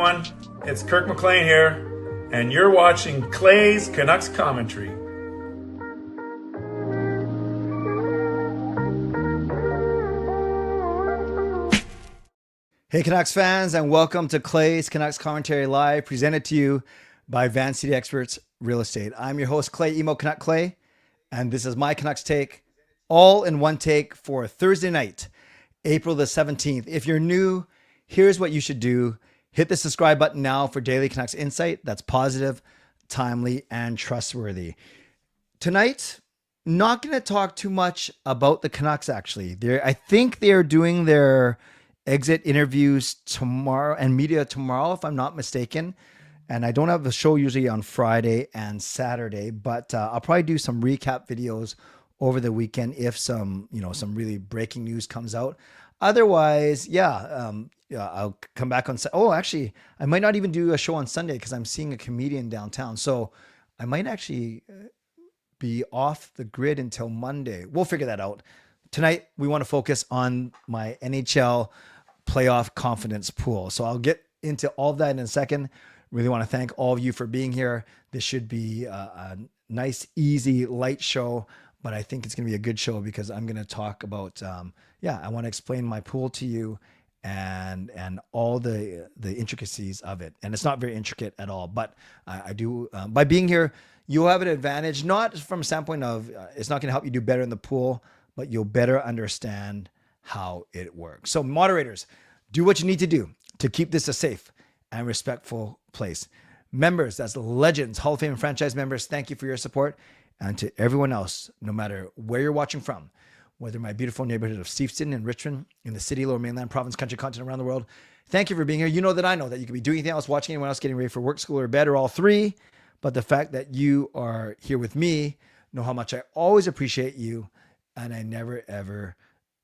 everyone. It's Kirk McLean here, and you're watching Clay's Canucks Commentary. Hey Canucks fans, and welcome to Clay's Canucks Commentary Live, presented to you by Van City Experts Real Estate. I'm your host, Clay Emo Canuck Clay, and this is my Canucks take, all in one take for Thursday night, April the 17th. If you're new, here's what you should do. Hit the subscribe button now for daily Canucks insight that's positive, timely, and trustworthy. Tonight, not going to talk too much about the Canucks, actually. I think they're doing their exit interviews tomorrow and media tomorrow, if I'm not mistaken. And I don't have a show usually on Friday and Saturday, but I'll probably do some recap videos over the weekend if some really breaking news comes out. Otherwise, I'll come back on. Oh, actually, I might not even do a show on Sunday because I'm seeing a comedian downtown. So I might actually be off the grid until Monday. We'll figure that out. Tonight, we want to focus on my NHL Playoff Confidence Pool. So I'll get into all of that in a second. Really want to thank all of you for being here. This should be a nice, easy, light show, but I think it's going to be a good show because I'm going to talk about, I want to explain my pool to you and all the intricacies of it. And it's not very intricate at all, but I do, by being here, you'll have an advantage, not from a standpoint of it's not going to help you do better in the pool, but you'll better understand how it works. So moderators, do what you need to do to keep this a safe and respectful place. Members, that's Legends, Hall of Fame and franchise members, thank you for your support. And to everyone else, no matter where you're watching from, whether my beautiful neighborhood of Steveston and Richmond, in the city, lower mainland, province, country, continent, around the world, thank you for being here. You know that I know that you could be doing anything else, watching anyone else, getting ready for work, school, or bed, or all three. But the fact that you are here with me, know how much I always appreciate you, and I never, ever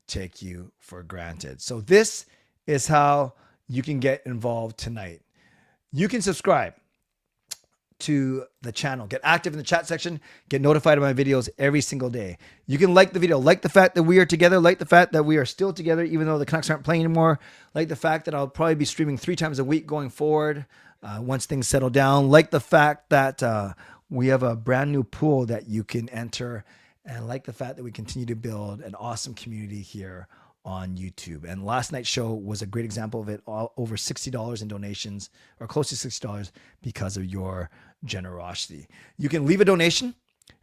take you for granted. So this is how you can get involved tonight. You can subscribe to the channel, get active in the chat section, get notified of my videos every single day. You can like the video, like the fact that we are together, like the fact that we are still together, even though the Canucks aren't playing anymore, like the fact that I'll probably be streaming 3 times a week going forward once things settle down, like the fact that we have a brand new pool that you can enter, and like the fact that we continue to build an awesome community here on YouTube. And last night's show was a great example of it. Over $60 in donations, or close to $60, because of your generosity. You can leave a donation,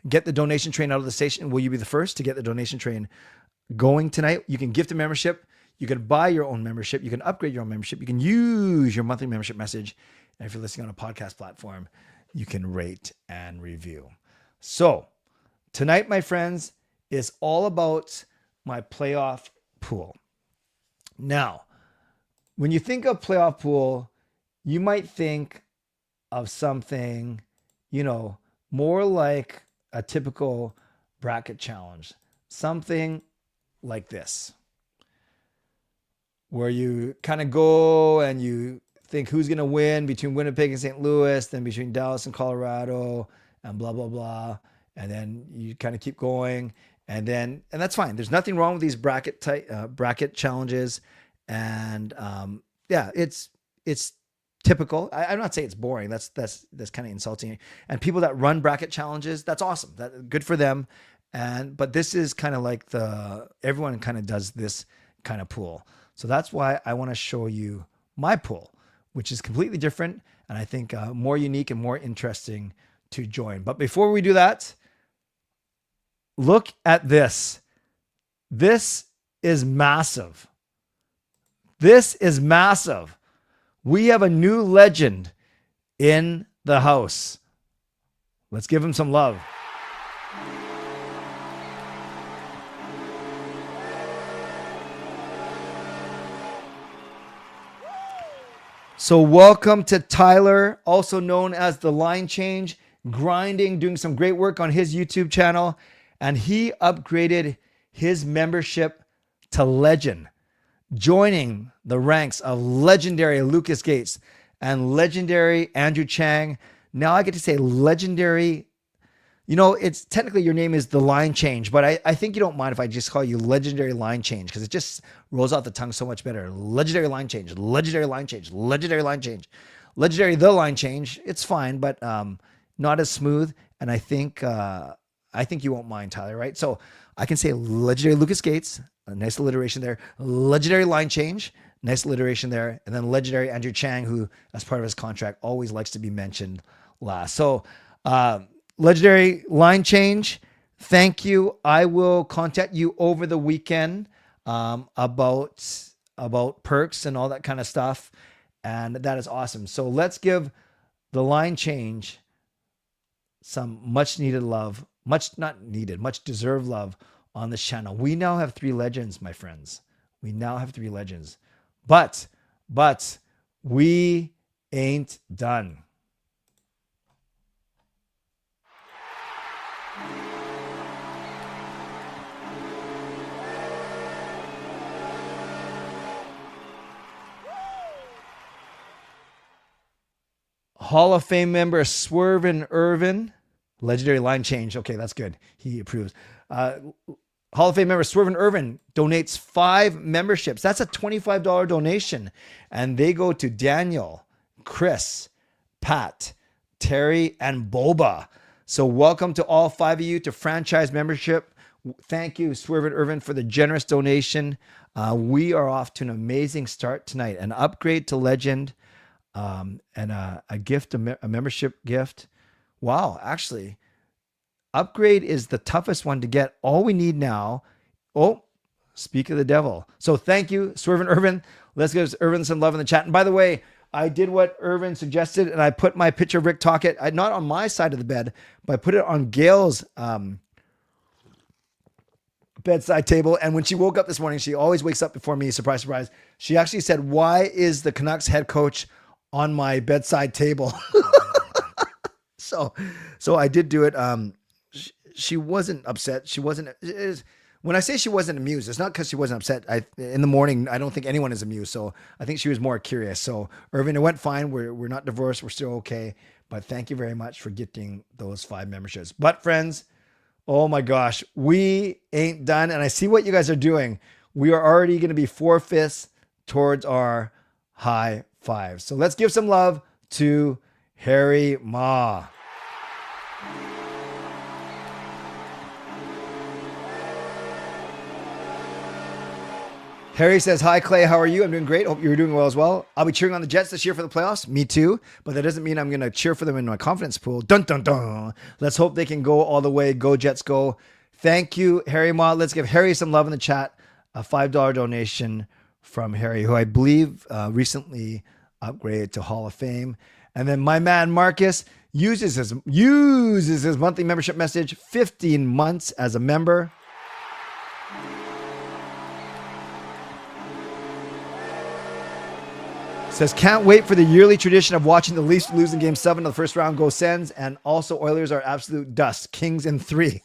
get the donation train out of the station. Will you be the first to get the donation train going tonight? You can gift a membership. You can buy your own membership. You can upgrade your own membership. You can use your monthly membership message. And if you're listening on a podcast platform, you can rate and review. So tonight, my friends, is all about my playoff pool. Now, when you think of playoff pool, you might think of something, more like a typical bracket challenge, something like this, where you kind of go and you think who's going to win between Winnipeg and St. Louis, then between Dallas and Colorado, and blah, blah, blah. And then you kind of keep going. And that's fine. There's nothing wrong with these bracket challenges. And it's typical. I'm not saying it's boring. That's kind of insulting. And people that run bracket challenges, that's awesome. Good for them. But this is kind of like everyone kind of does this kind of pool. So that's why I want to show you my pool, which is completely different. And I think more unique and more interesting to join. But before we do that, look at this. This is massive. This is massive. We have a new legend in the house. Let's give him some love. So welcome to Tyler, also known as the Line Change, grinding, doing some great work on his YouTube channel. And he upgraded his membership to Legend, joining the ranks of legendary Lucas Gates and legendary Andrew Chang. Now I get to say legendary it's technically your name is the Line Change, but I think you don't mind if I just call you Legendary Line Change because it just rolls off the tongue so much better. Legendary Line Change, Legendary Line Change, Legendary Line Change, Legendary the Line Change. It's fine, but not as smooth. And I think you won't mind, Tyler, right? So I can say Legendary Lucas Gates, a nice alliteration there. Legendary Line Change, nice alliteration there. And then Legendary Andrew Chang, who, as part of his contract, always likes to be mentioned last. So Legendary Line Change, thank you. I will contact you over the weekend about perks and all that kind of stuff. And that is awesome. So let's give the Line Change some much needed love, much deserved love on this channel. We now have 3 legends, my friends. We now have 3 legends. But we ain't done. Hall of Fame member Swervin Irvin, Legendary Line Change. Okay, that's good. He approves. Hall of Fame member Swervin Irvin donates 5 memberships. That's a $25 donation. And they go to Daniel, Chris, Pat, Terry, and Boba. So welcome to all 5 of you to franchise membership. Thank you, Swervin Irvin, for the generous donation. We are off to an amazing start tonight. An upgrade to Legend. And a gift, a membership gift. Wow, actually, upgrade is the toughest one to get. All we need now. Oh, speak of the devil. So thank you, Swervin Irvin. Let's give Irvin some love in the chat. And by the way, I did what Irvin suggested, and I put my picture of Rick Tocchet, not on my side of the bed, but I put it on Gail's bedside table. And when she woke up this morning, she always wakes up before me. Surprise, surprise. She actually said, "Why is the Canucks head coach on my bedside table?" So I did do it. She wasn't upset. She wasn't. When I say she wasn't amused, it's not because she wasn't upset. In the morning, I don't think anyone is amused. So I think she was more curious. So Irvin, it went fine. We're not divorced. We're still okay. But thank you very much for getting those 5 memberships. But friends, oh my gosh, we ain't done. And I see what you guys are doing. We are already going to be 4/5 towards our high 5. So let's give some love to Harry Ma. Harry says, "Hi, Clay. How are you? I'm doing great. Hope you're doing well as well. I'll be cheering on the Jets this year for the playoffs. Me too. But that doesn't mean I'm going to cheer for them in my confidence pool. Dun, dun, dun. Let's hope they can go all the way. Go Jets, go." Thank you, Harry Ma. Let's give Harry some love in the chat. A $5 donation from Harry, who I believe recently upgraded to Hall of Fame. And then my man Marcus uses his monthly membership message, 15 months as a member. Says, "Can't wait for the yearly tradition of watching the Leafs lose in Game 7 of the first round. Go Sens. And also Oilers are absolute dust. Kings in 3.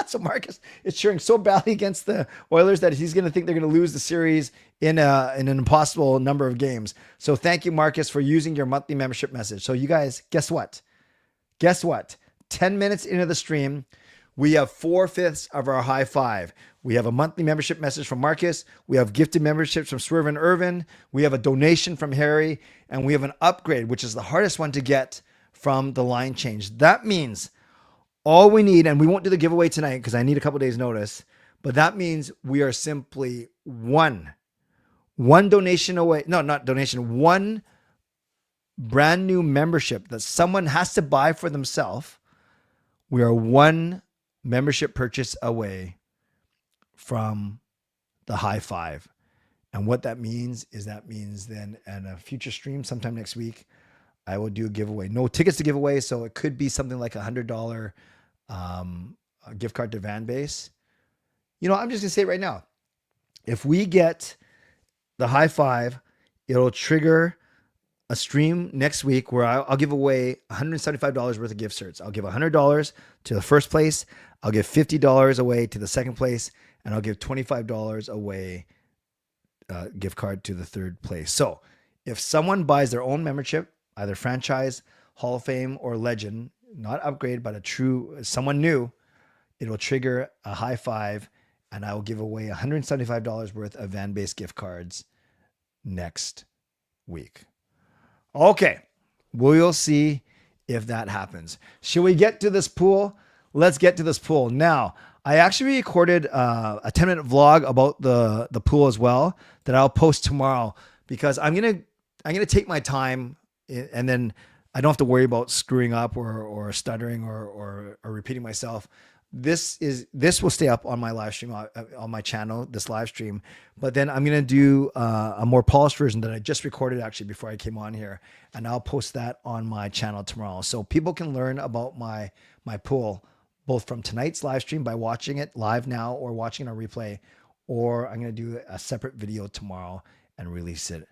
So Marcus is cheering so badly against the Oilers that he's going to think they're going to lose the series in an impossible number of games. So thank you, Marcus, for using your monthly membership message. So you guys, guess what? 10 minutes into the stream, we have 4/5 of our high 5. We have a monthly membership message from Marcus. We have gifted memberships from Swervin Irvin. We have a donation from Harry. And we have an upgrade, which is the hardest one to get, from the Line Change. That means all we need, and we won't do the giveaway tonight because I need a couple days notice, but that means we are simply one donation away. No, not donation. One brand new membership that someone has to buy for themselves. We are one membership purchase away from the high 5. And what that means is then in a future stream sometime next week, I will do a giveaway. No tickets to give away, so it could be something like $100 a gift card to Van Base. I'm just going to say it right now. If we get the high 5, it'll trigger a stream next week where I'll give away $175 worth of gift certs. I'll give $100 to the first place. I'll give $50 away to the second place. And I'll give $25 away gift card to the third place. So if someone buys their own membership, either franchise, Hall of Fame or legend, not upgrade, but a true someone new, it will trigger a high five, and I will give away $175 worth of Van Base gift cards next week. Okay, we'll see if that happens. Should we get to this pool? Let's get to this pool. Now, I actually recorded a 10-minute vlog about the pool as well that I'll post tomorrow, because I'm gonna take my time, and then I don't have to worry about screwing up or stuttering or repeating myself. This will stay up on my live stream, on my channel, this live stream. But then I'm going to do a more polished version that I just recorded actually before I came on here. And I'll post that on my channel tomorrow. So people can learn about my pool, both from tonight's live stream by watching it live now or watching it on replay, or I'm going to do a separate video tomorrow and release it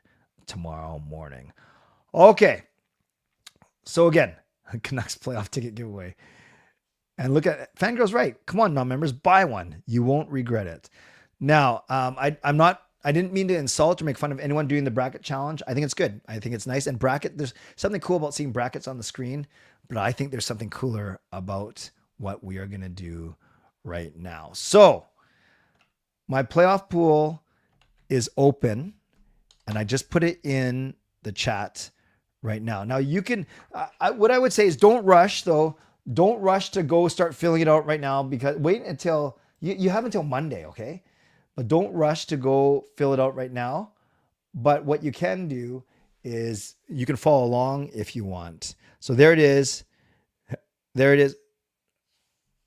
tomorrow morning. Okay. So again, Canucks playoff ticket giveaway. And look at Fangirl's right. Come on, non-members, buy one. You won't regret it. Now, I didn't mean to insult or make fun of anyone doing the bracket challenge. I think it's good. I think it's nice. And there's something cool about seeing brackets on the screen, but I think there's something cooler about what we are going to do right now. So my playoff pool is open, and I just put it in the chat right now. Now you can, what I would say is don't rush though. Don't rush to go start filling it out right now, because wait until you have until Monday. Okay. But don't rush to go fill it out right now. But what you can do is you can follow along if you want. So there it is. There it is.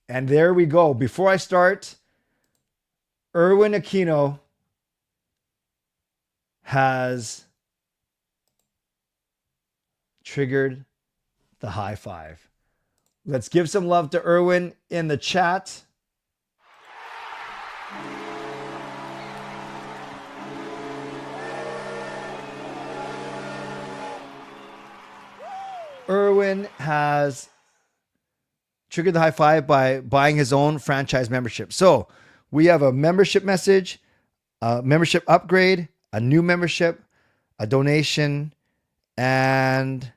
And there we go. Before I start, Erwin Aquino has triggered the high five. Let's give some love to Erwin in the chat. Erwin has triggered the high five by buying his own franchise membership. So we have a membership message, a membership upgrade, a new membership, a donation, and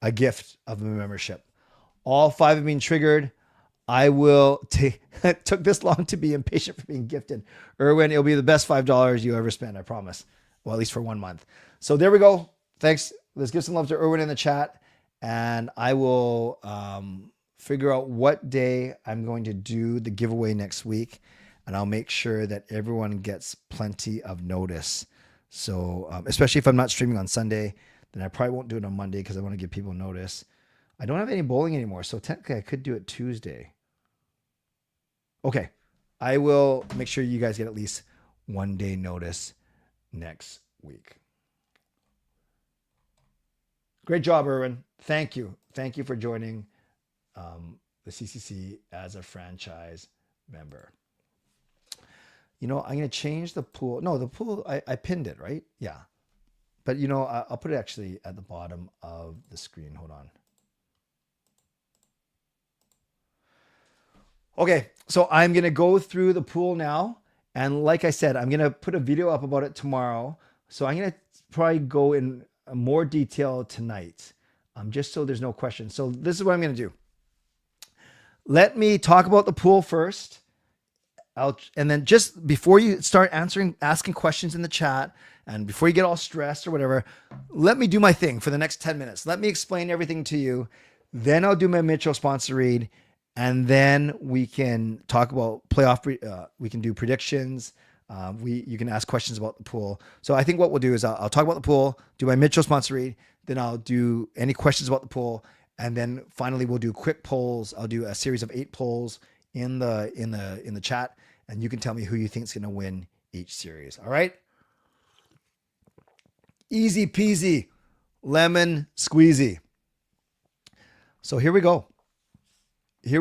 a gift of a membership. All 5 have been triggered. I will take, it took this long to be impatient for being gifted. Erwin, it'll be the best $5 you ever spend, I promise. Well, at least for 1 month. So there we go. Thanks. Let's give some love to Erwin in the chat. And I will figure out what day I'm going to do the giveaway next week. And I'll make sure that everyone gets plenty of notice. So especially if I'm not streaming on Sunday, then I probably won't do it on Monday because I want to give people notice. I don't have any bowling anymore, so technically I could do it Tuesday. Okay, I will make sure you guys get at least 1 day notice next week. Great job, Erwin. Thank you. Thank you for joining the CCC as a franchise member. You know, I'm going to change the pool. No, the pool, I pinned it, right? Yeah. But, you know, I'll put it actually at the bottom of the screen. Hold on. Okay, so I'm going to go through the pool now. And like I said, I'm going to put a video up about it tomorrow. So I'm going to probably go in more detail tonight, just so there's no question. So this is what I'm going to do. Let me talk about the pool first. And then just before you start asking questions in the chat, and before you get all stressed or whatever, let me do my thing for the next 10 minutes. Let me explain everything to you. Then I'll do my Mitchell sponsor read. And then we can talk about playoff. We can do predictions. You can ask questions about the pool. So I think what we'll do is I'll talk about the pool, do my Mitchell sponsor read. Then I'll do any questions about the pool. And then finally we'll do quick polls. I'll do a series of 8 polls in the chat. And you can tell me who you think is going to win each series. All right. Easy peasy, lemon squeezy. So here we go. Here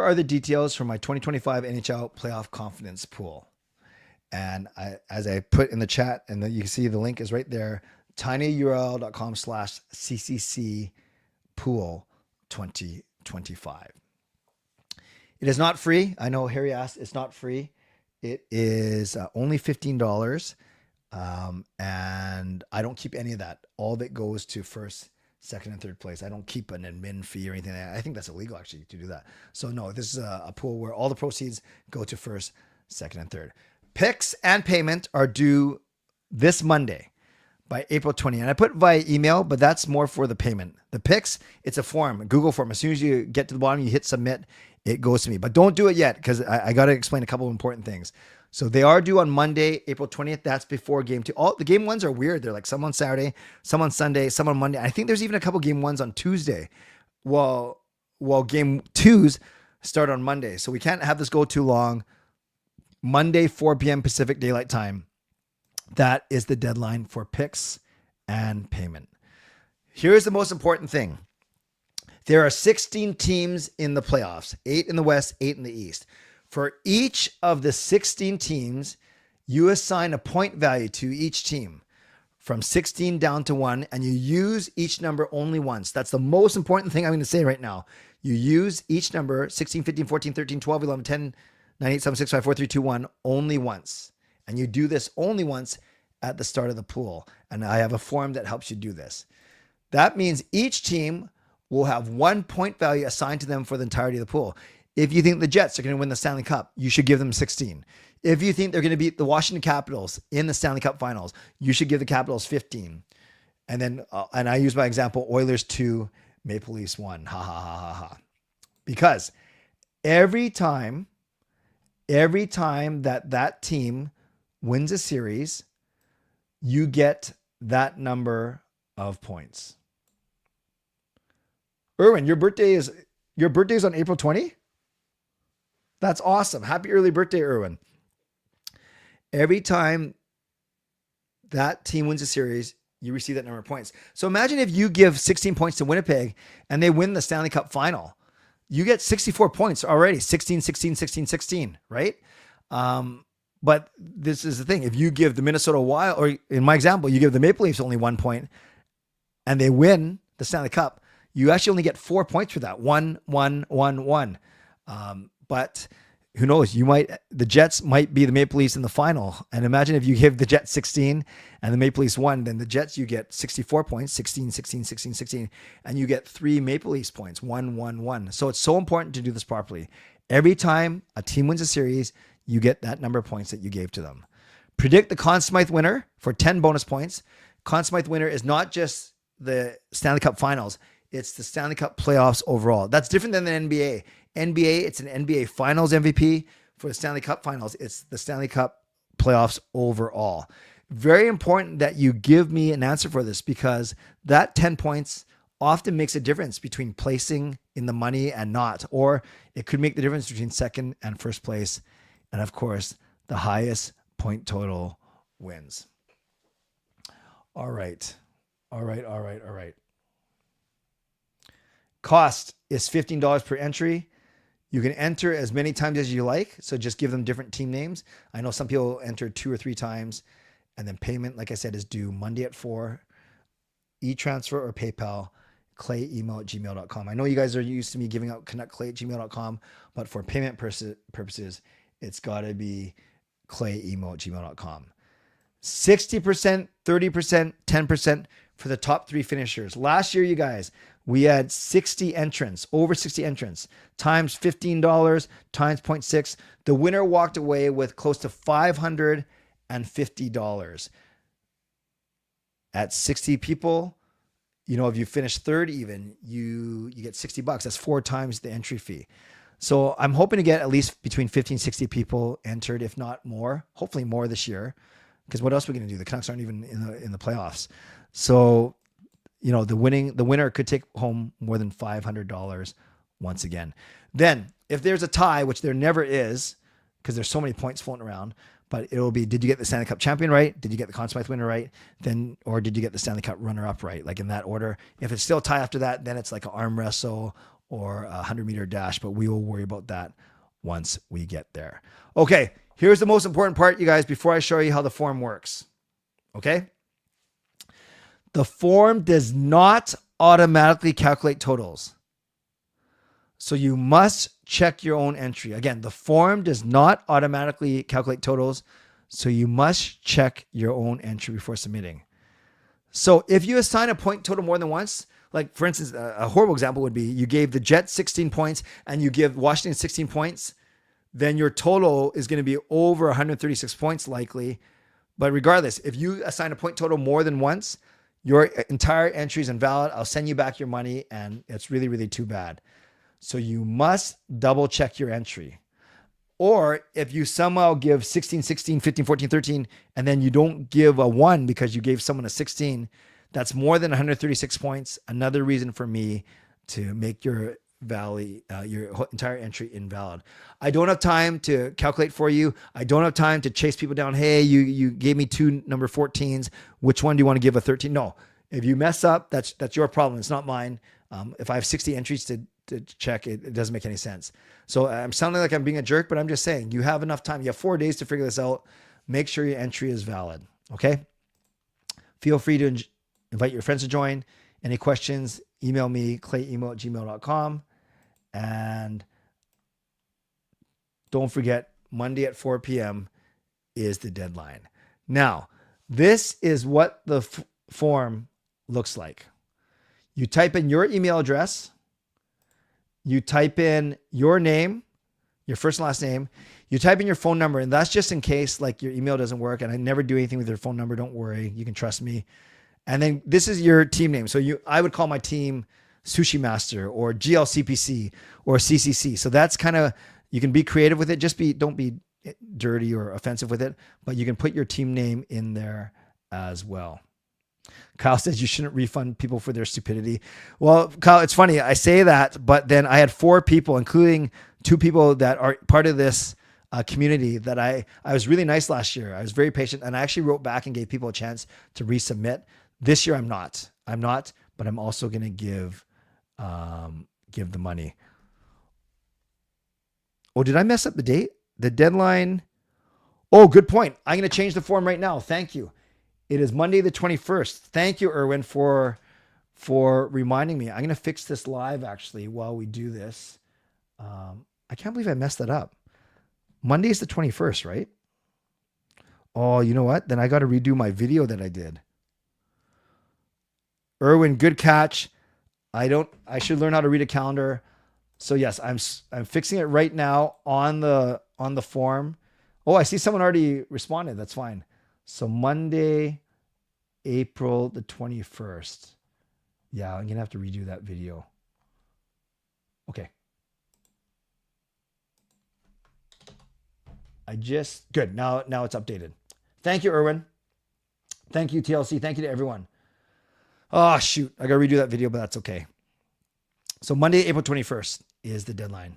are the details for my 2025 NHL Playoff Confidence Pool. And as I put in the chat, and then you can see the link is right there, tinyurl.com/CCC Pool 2025. It is not free. I know Harry asked, it's not free. It is only $15. And I don't keep any of that. All of it goes to first, second, and third place. I don't keep an admin fee or anything like that. I think that's illegal actually to do that. So no, this is a pool where all the proceeds go to first, second, and third. Picks and payment are due this Monday by April 20. And I put via email, but that's more for the payment. The picks, it's a form, a Google form. As soon as you get to the bottom, you hit submit, it goes to me. But don't do it yet because I got to explain a couple of important things. So they are due on Monday, April 20th. That's before game 2. All the game 1s are weird. They're like some on Saturday, some on Sunday, some on Monday. I think there's even a couple game 1s on Tuesday. While game 2s start on Monday. So we can't have this go too long. Monday, 4 p.m. Pacific Daylight Time. That is the deadline for picks and payment. Here's the most important thing. There are 16 teams in the playoffs, 8 in the West, 8 in the East. For each of the 16 teams, you assign a point value to each team from 16 down to 1, and you use each number only once. That's the most important thing I'm going to say right now. You use each number, 16, 15, 14, 13, 12, 11, 10, 9, 8, 7, 6, 5, 4, 3, 2, 1, only once. And you do this only once at the start of the pool. And I have a form that helps you do this. That means each team will have 1 point value assigned to them for the entirety of the pool. If you think the Jets are going to win the Stanley Cup, you should give them 16. If you think they're going to beat the Washington Capitals in the Stanley Cup Finals, you should give the Capitals 15. And then, and I use my example, Oilers 2, Maple Leafs 1. Ha, ha, ha, ha, ha. Because every time that team wins a series, you get that number of points. Erwin, your birthday is on April 20? That's awesome. Happy early birthday, Erwin. Every time that team wins a series, you receive that number of points. So imagine if you give 16 points to Winnipeg and they win the Stanley Cup final. You get 64 points already. 16, 16, 16, 16, right? But this is the thing. If you give the Minnesota Wild, or in my example, you give the Maple Leafs only 1 point and they win the Stanley Cup, you actually only get 4 points for that. 1, 1, 1, 1. But who knows? The Jets might be the Maple Leafs in the final. And imagine if you give the Jets 16 and the Maple Leafs 1, then the Jets, you get 64 points, 16, 16, 16, 16, and you get 3 Maple Leafs points, 1, 1, 1. So it's so important to do this properly. Every time a team wins a series, you get that number of points that you gave to them. Predict the Conn Smythe winner for 10 bonus points. Conn Smythe winner is not just the Stanley Cup Finals. It's the Stanley Cup playoffs overall. That's different than the NBA. NBA, it's an NBA Finals MVP. For the Stanley Cup Finals, it's the Stanley Cup playoffs overall. Very important that you give me an answer for this, because that 10 points often makes a difference between placing in the money and not, or it could make the difference between second and first place. And of course, the highest point total wins. All right. Cost is $15 per entry. You can enter as many times as you like. So just give them different team names. I know some people enter 2 or 3 times. And then payment, like I said, is due Monday at 4. E-transfer or PayPal, clayemo@gmail.com. I know you guys are used to me giving out canuckclay@gmail.com, but for payment purposes, it's got to be clayemo@gmail.com. 60%, 30%, 10% for the top 3 finishers. Last year, you guys, we had 60 entrants, over 60 entrants, times $15, times 0.6. The winner walked away with close to $550. At 60 people, if you finish third even, you get $60. That's 4 times the entry fee. So I'm hoping to get at least between 50 and 60 people entered, if not more, hopefully more this year. Because what else are we going to do? The Canucks aren't even in the playoffs. So, the winner could take home more than $500 once again. Then, if there's a tie, which there never is, because there's so many points floating around, but it'll be, did you get the Stanley Cup champion right? Did you get the Conn Smythe winner right? Or did you get the Stanley Cup runner-up right? Like in that order. If it's still a tie after that, then it's like an arm wrestle or a 100-meter dash, but we will worry about that once we get there. Okay, here's the most important part, you guys, before I show you how the form works. Okay? The form does not automatically calculate totals. So you must check your own entry. Again, the form does not automatically calculate totals. So you must check your own entry before submitting. So if you assign a point total more than once, like for instance, a horrible example would be you gave the Jets 16 points and you give Washington 16 points, then your total is going to be over 136 points likely. But regardless, if you assign a point total more than once, your entire entry is invalid. I'll send you back your money and it's really, really too bad. So you must double check your entry. Or if you somehow give 16, 16, 15, 14, 13, and then you don't give a 1 because you gave someone a 16, that's more than 136 points. Another reason for me to make your your entire entry invalid. I don't have time to calculate for you. I don't have time to chase people down. Hey, you gave me 2 number 14s. Which one do you want to give a 13? No. If you mess up, that's your problem. It's not mine. If I have 60 entries to check, it doesn't make any sense. So I'm sounding like I'm being a jerk, but I'm just saying you have enough time. You have 4 days to figure this out. Make sure your entry is valid. Okay. Feel free to invite your friends to join. Any questions, email me, clayemo@gmail.com. And don't forget, Monday at 4 p.m. is the deadline. Now, this is what the form looks like. You type in your email address. You type in your name, your first and last name. You type in your phone number, and that's just in case like your email doesn't work. And I never do anything with your phone number. Don't worry. You can trust me. And then this is your team name. So I would call my team Sushi Master or GLCPC or CCC. So that's kind of, you can be creative with it. Don't be dirty or offensive with it, but you can put your team name in there as well. Kyle says you shouldn't refund people for their stupidity. Well, Kyle, it's funny. I say that, but then I had 4 people, including 2 people that are part of this community that I was really nice last year. I was very patient and I actually wrote back and gave people a chance to resubmit. This year I'm not, but I'm also going to give the money. Oh, did I mess up the date? The deadline. Oh, good point. I'm going to change the form right now. Thank you. It is Monday the 21st. Thank you, Erwin, for reminding me. I'm going to fix this live actually while we do this. I can't believe I messed that up. Monday is the 21st, right? Oh, you know what? Then I got to redo my video that I did. Erwin, good catch. I should learn how to read a calendar. So yes, I'm fixing it right now on the form. Oh, I see someone already responded. That's fine. So Monday, April the 21st. Yeah, I'm going to have to redo that video. Okay. Good. Now it's updated. Thank you, Erwin. Thank you, TLC. Thank you to everyone. Oh, shoot. I got to redo that video, but that's okay. So Monday, April 21st is the deadline.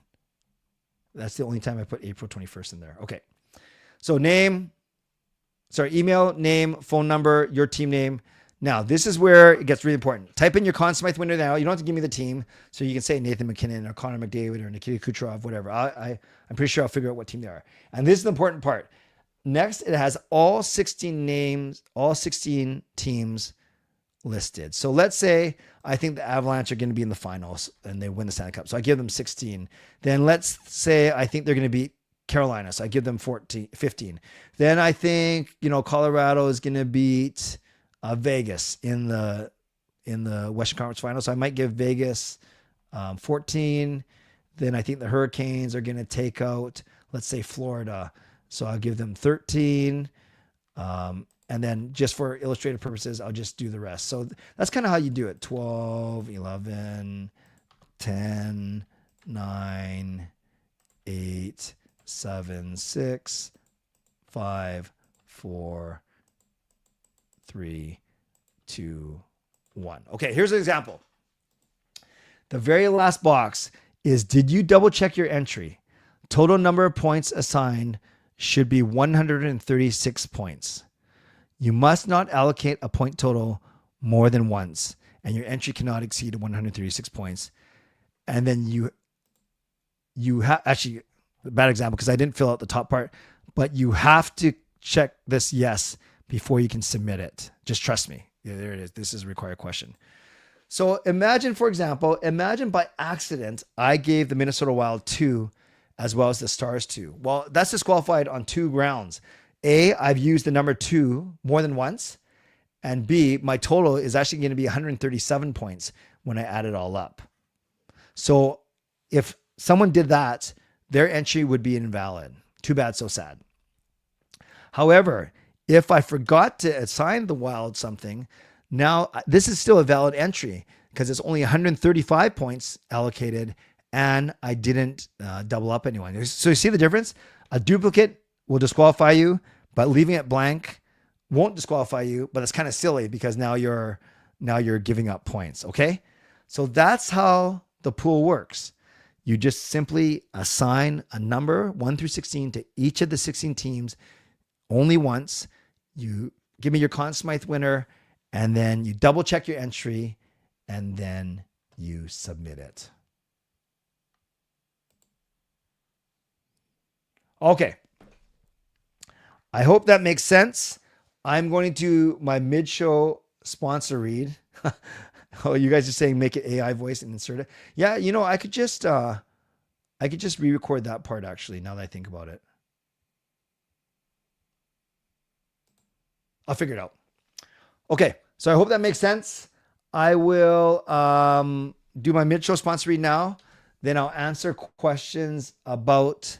That's the only time I put April 21st in there. Okay. So email, name, phone number, your team name. Now, this is where it gets really important. Type in your Conn Smythe window now. You don't have to give me the team. So you can say Nathan McKinnon or Connor McDavid or Nikita Kucherov, whatever. I'm pretty sure I'll figure out what team they are. And this is the important part. Next, it has all 16 names, all 16 teams listed. So let's say I think the Avalanche are going to be in the finals and they win the Stanley Cup. So I give them 16. Then let's say I think they're going to beat Carolina. So I give them 15. Then I think, Colorado is going to beat Vegas in the Western Conference Finals. So I might give Vegas 14. Then I think the Hurricanes are going to take out, let's say, Florida. So I'll give them 13. And then just for illustrative purposes, I'll just do the rest. So that's kind of how you do it. 12, 11, 10, 9, 8, 7, 6, 5, 4, 3, 2, 1. Okay, here's an example. The very last box is, did you double check your entry? Total number of points assigned should be 136 points. You must not allocate a point total more than once, and your entry cannot exceed 136 points. And then you have, actually, a bad example because I didn't fill out the top part, but you have to check this yes before you can submit it. Just trust me. Yeah, there it is. This is a required question. So imagine, for example, by accident, I gave the Minnesota Wild 2 as well as the Stars 2. Well, that's disqualified on 2 grounds. A, I've used the number 2 more than once. And B, my total is actually going to be 137 points when I add it all up. So if someone did that, their entry would be invalid. Too bad, so sad. However, if I forgot to assign the Wild something, now this is still a valid entry because it's only 135 points allocated and I didn't double up anyone. So you see the difference? A duplicate will disqualify you, but leaving it blank won't disqualify you, but it's kind of silly because now you're giving up points. Okay. So that's how the pool works. You just simply assign a number 1 through 16 to each of the 16 teams only once. You give me your Conn Smythe winner, and then you double check your entry, and then you submit it. Okay. I hope that makes sense. I'm going to do my mid-show sponsor read. Oh, you guys are saying make it AI voice and insert it. Yeah, you know, I could just re-record that part actually, now that I think about it. I'll figure it out. Okay, so I hope that makes sense. I will do my mid-show sponsor read now. Then I'll answer questions about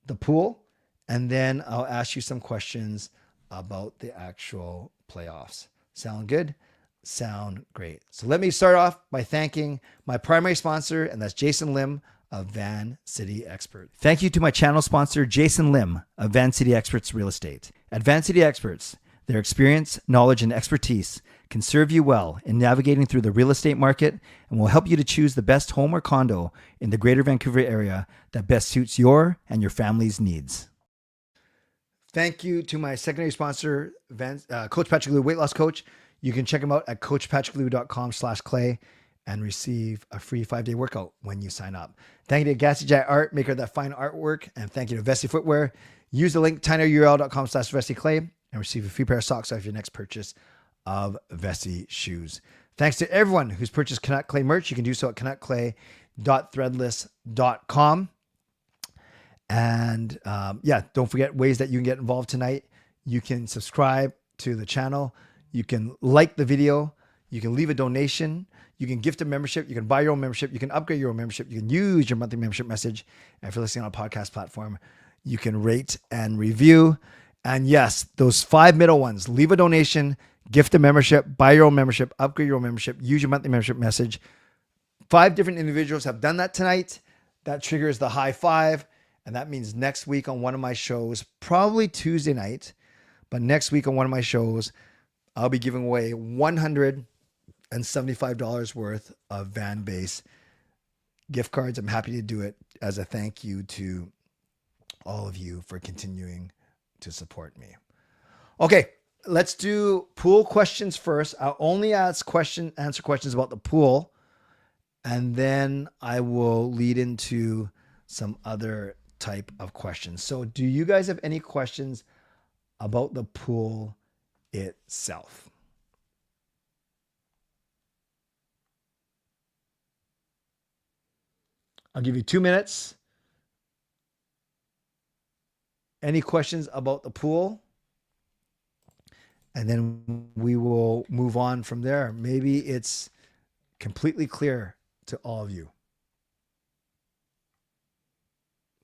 the pool. And then I'll ask you some questions about the actual playoffs. Sound good? Sound great. So let me start off by thanking my primary sponsor, and that's Jason Lim of Van City Expert. Thank you to my channel sponsor, Jason Lim of Van City Experts Real Estate. At Van City Experts, their experience, knowledge, and expertise can serve you well in navigating through the real estate market and will help you to choose the best home or condo in the Greater Vancouver area that best suits your and your family's needs. Thank you to my secondary sponsor, Coach Patrick Lou, weight loss coach. You can check him out at coachpatricklou.com/clay and receive a free 5-day workout when you sign up. Thank you to Gassy Jai Art, maker of that fine artwork. And thank you to Vessi Footwear. Use the link tinyurl.com/VessiClay and receive a free pair of socks off your next purchase of Vessi shoes. Thanks to everyone who's purchased Canuck Clay merch. You can do so at canuckclay.threadless.com. And don't forget ways that you can get involved tonight. You can subscribe to the channel. You can like the video. You can leave a donation. You can gift a membership. You can buy your own membership. You can upgrade your own membership. You can use your monthly membership message. And if you're listening on a podcast platform, you can rate and review. And yes, those 5 middle ones, leave a donation, gift a membership, buy your own membership, upgrade your own membership, use your monthly membership message. 5 different individuals have done that tonight. That triggers the high 5. And that means next week on one of my shows, probably Tuesday night, but next week on one of my shows, I'll be giving away $175 worth of Van Base gift cards. I'm happy to do it as a thank you to all of you for continuing to support me. Okay, let's do pool questions first. I'll only answer questions about the pool, and then I will lead into some other type of questions. So do you guys have any questions about the pool itself? I'll give you 2 minutes. Any questions about the pool? And then we will move on from there. Maybe it's completely clear to all of you.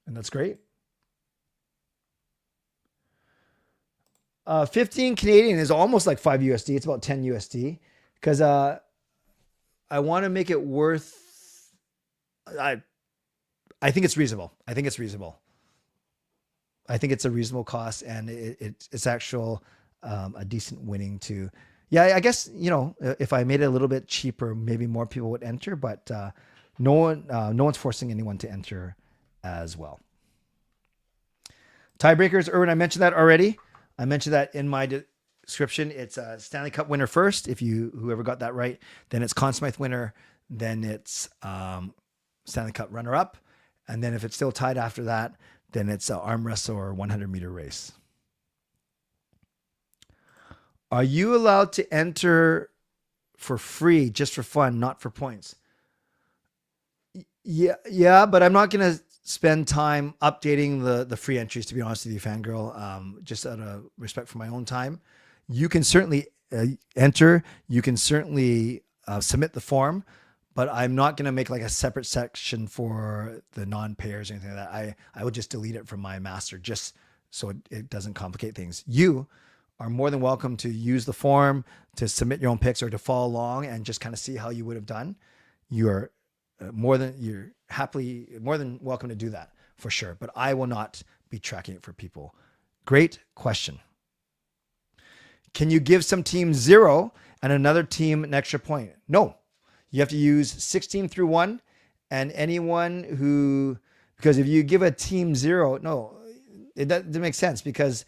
And that's great. 15 Canadian is almost like 5 USD. It's about 10 USD because I want to make it worth. I think it's reasonable. I think it's a reasonable cost, and it's actual a decent winning to. Yeah, I guess, you know, if I made it a little bit cheaper, maybe more people would enter, but no one's forcing anyone to enter as well. Tiebreakers, Erwin, I mentioned that already. I mentioned that in my description. It's a Stanley Cup winner first. Whoever got that right, then it's Conn Smythe winner, then it's Stanley Cup runner up. And then if it's still tied after that, then it's an arm wrestle or 100-meter race. Are you allowed to enter for free, just for fun, not for points? Yeah, but I'm not going to spend time updating the free entries, to be honest with you, Fangirl, just out of respect for my own time. You can certainly enter. You can certainly submit the form, but I'm not going to make like a separate section for the non-payers or anything like that. I would just delete it from my master just so it doesn't complicate things. You are more than welcome to use the form, to submit your own picks, or to follow along and just kind of see how you would have done. You're more than welcome to do that for sure. But I will not be tracking it for people. Great question. Can you give some team 0 and another team an extra point? No. You have to use 16 through 1, and anyone who, because if you give a team 0, no, it doesn't make sense, because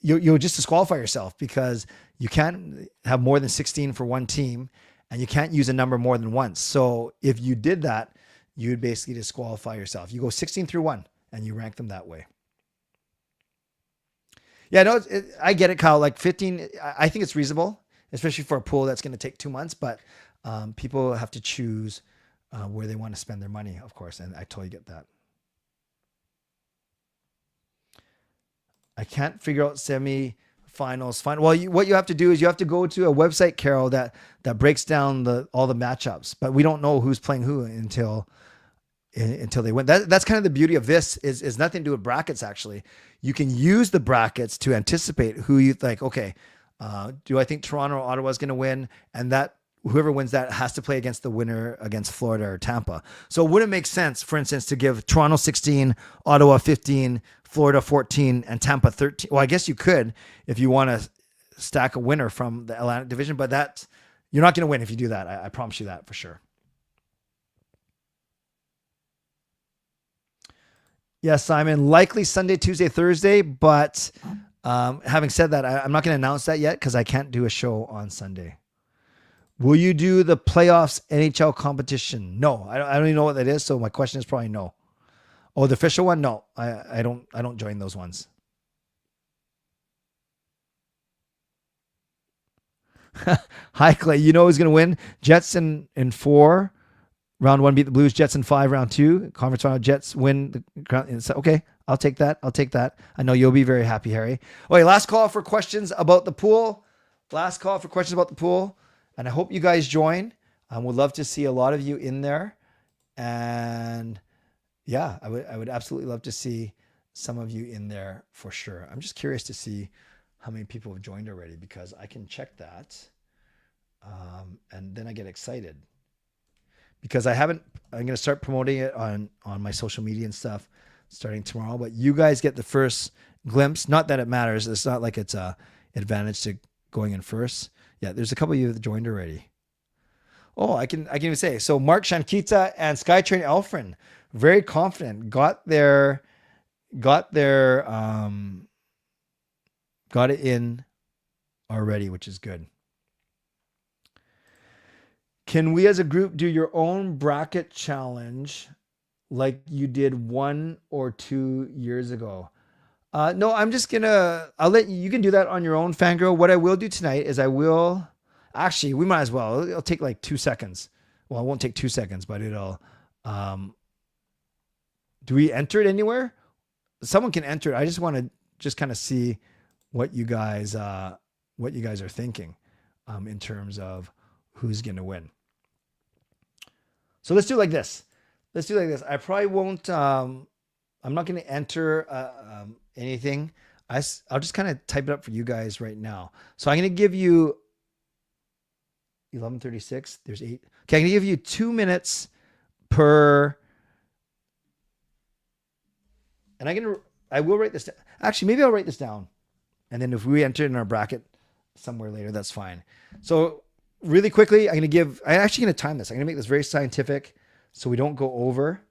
you'll just disqualify yourself, because you can't have more than 16 for one team, and you can't use a number more than once. So if you did that, you would basically disqualify yourself. You go 16 through 1 and you rank them that way. Yeah, no, I get it, Kyle. Like 15, I think it's reasonable, especially for a pool that's going to take 2 months. But people have to choose where they want to spend their money, of course, and I totally get that. I can't figure out semi-finals. Well, what you have to do is you have to go to a website, Carol, that breaks down all the matchups. But we don't know who's playing who until they win. That's kind of the beauty of this is nothing to do with brackets, actually. You can use the brackets to anticipate who you think, okay, do I think Toronto or Ottawa is going to win? And that whoever wins that has to play against the winner against Florida or Tampa. So it wouldn't make sense, for instance, to give Toronto 16, Ottawa 15, Florida 14, and Tampa 13. Well, I guess you could if you want to stack a winner from the Atlantic Division, but you're not going to win if you do that. I promise you that for sure. Yes, Simon, likely Sunday, Tuesday, Thursday, but having said that, I'm not going to announce that yet because I can't do a show on Sunday. Will you do the playoffs NHL competition? No, I don't even know what that is, so my question is probably no. Oh, the official one? No, I don't join those ones. Hi, Clay. You know who's going to win? Jets in 4. Round 1 beat the Blues. Jets in 5. Round 2. Conference round. Jets win the ground. Okay, I'll take that. I know you'll be very happy, Harry. Okay, last call for questions about the pool. And I hope you guys join. We'd love to see a lot of you in there. And yeah, I would absolutely love to see some of you in there for sure. I'm just curious to see how many people have joined already, because I can check that. And then I get excited. Because I'm going to start promoting it on my social media and stuff starting tomorrow. But you guys get the first glimpse. Not that it matters. It's not like it's a advantage to going in first. Yeah, there's a couple of you that joined already. Oh, I can even say. So Mark Shankita and Skytrain Elfrin, very confident, got it in already, which is good. Can we as a group do your own bracket challenge like you did 1 or 2 years ago? No, I'll let you can do that on your own, Fangirl. What I will do tonight is actually, we might as well. It'll take like 2 seconds. Well, it won't take 2 seconds, but it'll, do we enter it anywhere? Someone can enter it. I just want to just kind of see what you guys are thinking, in terms of who's going to win. So let's do it like this. I probably won't, I'm not going to enter anything. I'll just kind of type it up for you guys right now. So I'm going to give you 11:36. There's 8. Okay. I'm going to give you 2 minutes per, and I will write this down. Actually, maybe I'll write this down. And then if we enter in our bracket somewhere later, that's fine. So really quickly, I'm actually going to time this. I'm going to make this very scientific so we don't go over.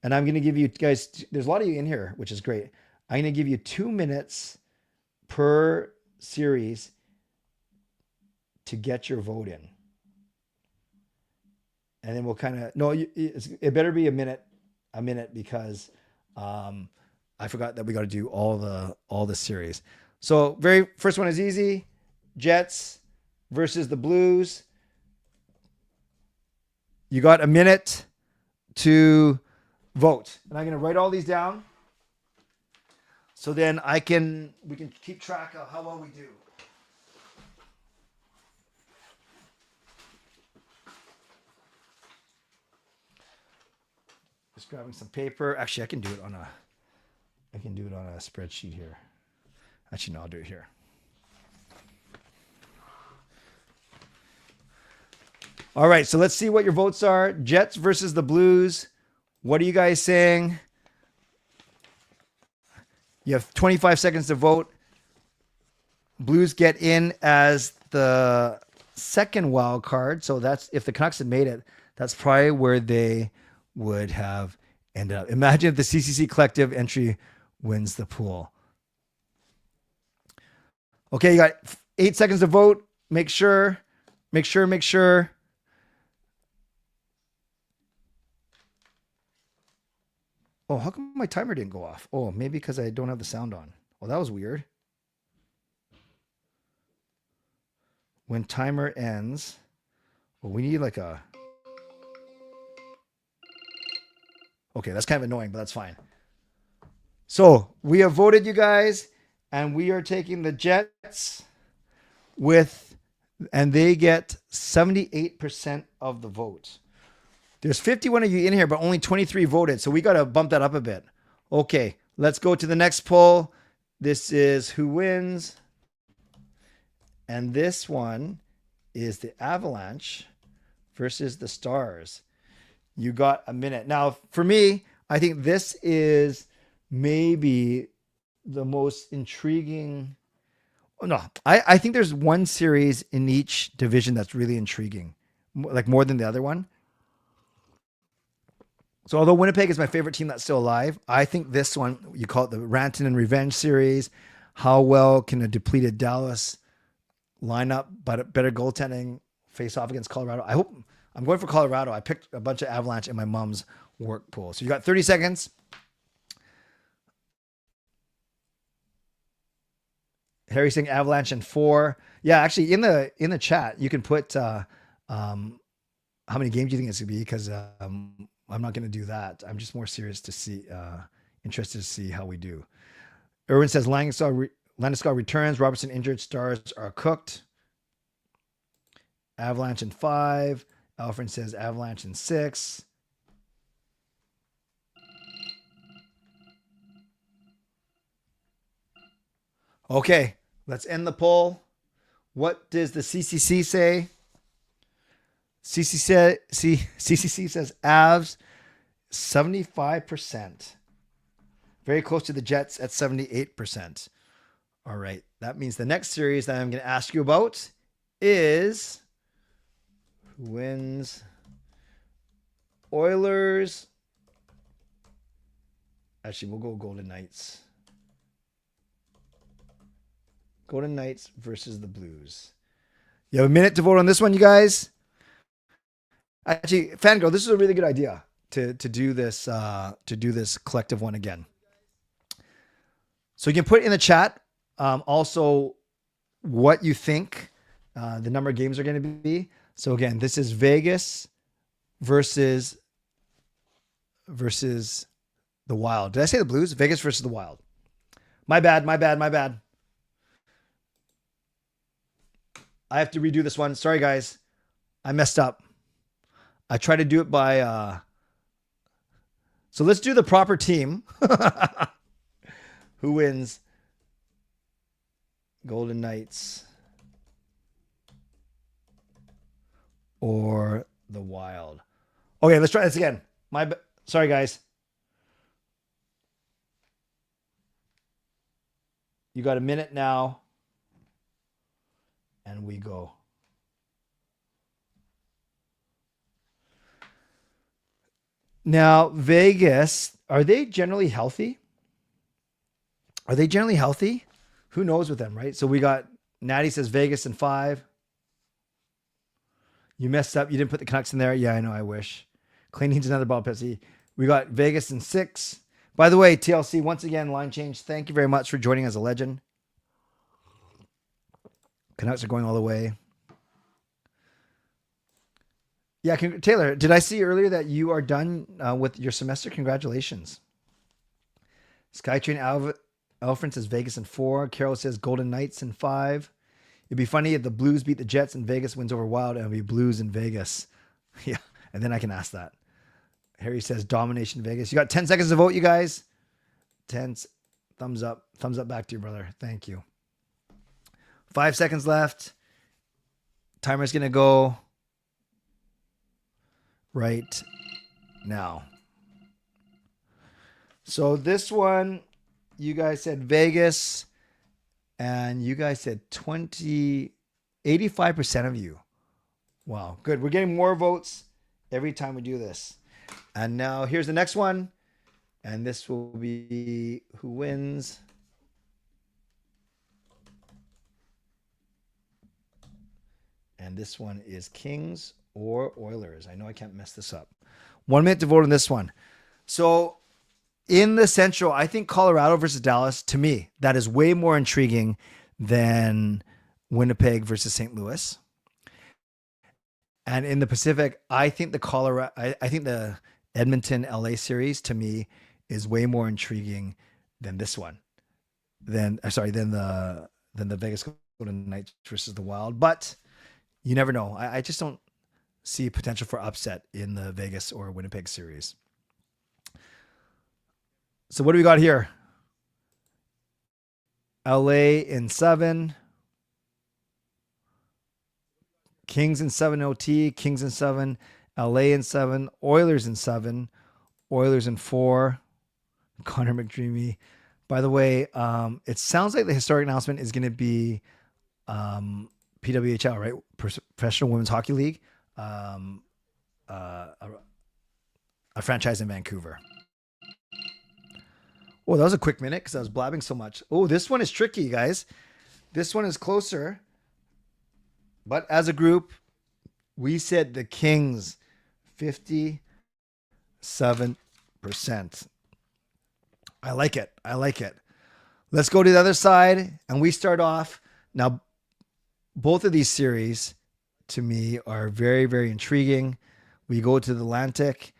And I'm going to give you guys, there's a lot of you in here, which is great. I'm going to give you 2 minutes per series to get your vote in. And then we'll it better be a minute because I forgot that we got to do all the series. So very first one is easy. Jets versus the Blues. You got a minute to vote. And I'm going to write all these down. So then we can keep track of how well we do. Just grabbing some paper. Actually, I can do it on a spreadsheet here. Actually, no, I'll do it here. All right, so let's see what your votes are. Jets versus the Blues. What are you guys saying? You have 25 seconds to vote. Blues get in as the second wild card. So that's, if the Canucks had made it, that's probably where they would have ended up. Imagine if the CCC collective entry wins the pool. Okay, you got 8 seconds to vote. Make sure. Oh, how come my timer didn't go off? Oh, maybe because I don't have the sound on. Well, that was weird. When timer ends, well, we need like a... Okay, that's kind of annoying, but that's fine. So we have voted, you guys, and we are taking the Jets and they get 78% of the vote. There's 51 of you in here, but only 23 voted. So we got to bump that up a bit. Okay, let's go to the next poll. This is who wins. And this one is the Avalanche versus the Stars. You got a minute. Now, for me, I think this is maybe the most intriguing. Oh, no, I think there's one series in each division that's really intriguing, like more than the other one. So although Winnipeg is my favorite team that's still alive, I think this one, you call it the Rantanen and Revenge series. How well can a depleted Dallas line up, but better goaltending face off against Colorado? I'm going for Colorado. I picked a bunch of Avalanche in my mom's work pool. So you got 30 seconds. Harry saying Avalanche in 4. Yeah, actually in the chat, you can put how many games do you think it's going to be? Because I'm not going to do that. I'm just more serious to see, interested to see how we do. Erwin says Landeskog returns. Robertson injured. Stars are cooked. Avalanche in 5. Alfred says Avalanche in 6. Okay, let's end the poll. What does the CCC say? CCC says Avs 75%. Very close to the Jets at 78%. All right. That means the next series that I'm going to ask you about is who wins? Oilers. Actually, we'll go Golden Knights. Golden Knights versus the Blues. You have a minute to vote on this one, you guys. Actually, Fangirl, this is a really good idea to do this collective one again. So you can put in the chat also what you think the number of games are going to be. So again, this is Vegas versus the Wild. Did I say the Blues? Vegas versus the Wild. My bad. I have to redo this one. Sorry, guys. I messed up. I try to do it by... So let's do the proper team. Who wins? Golden Knights or the Wild? Okay, let's try this again. Sorry, guys. You got a minute now. And we go. Now, Vegas, are they generally healthy? Who knows with them, right? So we got Natty says Vegas in 5. You messed up. You didn't put the Canucks in there. Yeah, I know. I wish. Clay needs another ball, Pepsi. We got Vegas in 6. By the way, TLC, once again, line change. Thank you very much for joining as a legend. Canucks are going all the way. Yeah, Taylor, did I see earlier that you are done with your semester? Congratulations. Skytrain Alfred says Vegas in 4. Carol says Golden Knights in 5. It'd be funny if the Blues beat the Jets and Vegas wins over Wild, and it'll be Blues in Vegas. Yeah, and then I can ask that. Harry says domination Vegas. You got 10 seconds to vote, you guys. 10. Thumbs up. Thumbs up back to you, brother. Thank you. 5 seconds left. Timer's going to go right now. So this one, you guys said Vegas, and you guys said 85% of you. Wow, good. We're getting more votes every time we do this. And now here's the next one. And this will be who wins. And this one is Kings or Oilers. I know I can't mess this up. 1 minute to vote on this one. So in the Central, I think Colorado versus Dallas, to me, that is way more intriguing than Winnipeg versus St. Louis. And in the Pacific, I think the Edmonton LA series to me is way more intriguing than this one. Than the Vegas Golden Knights versus the Wild. But you never know. I just don't see potential for upset in the Vegas or Winnipeg series. So what do we got here? LA in 7. Kings in 7 OT. Kings in 7. LA in 7. Oilers in 7. Oilers in 4. Connor McDreamy. By the way, it sounds like the historic announcement is going to be PWHL, right? Professional Women's Hockey League. A franchise in Vancouver. Oh, that was a quick minute because I was blabbing so much. Oh, this one is tricky, guys. This one is closer. But as a group, we said the Kings 57%. I like it. I like it. Let's go to the other side. And we start off. Now, both of these series, to me, are very, very intriguing. We go to the Atlantic.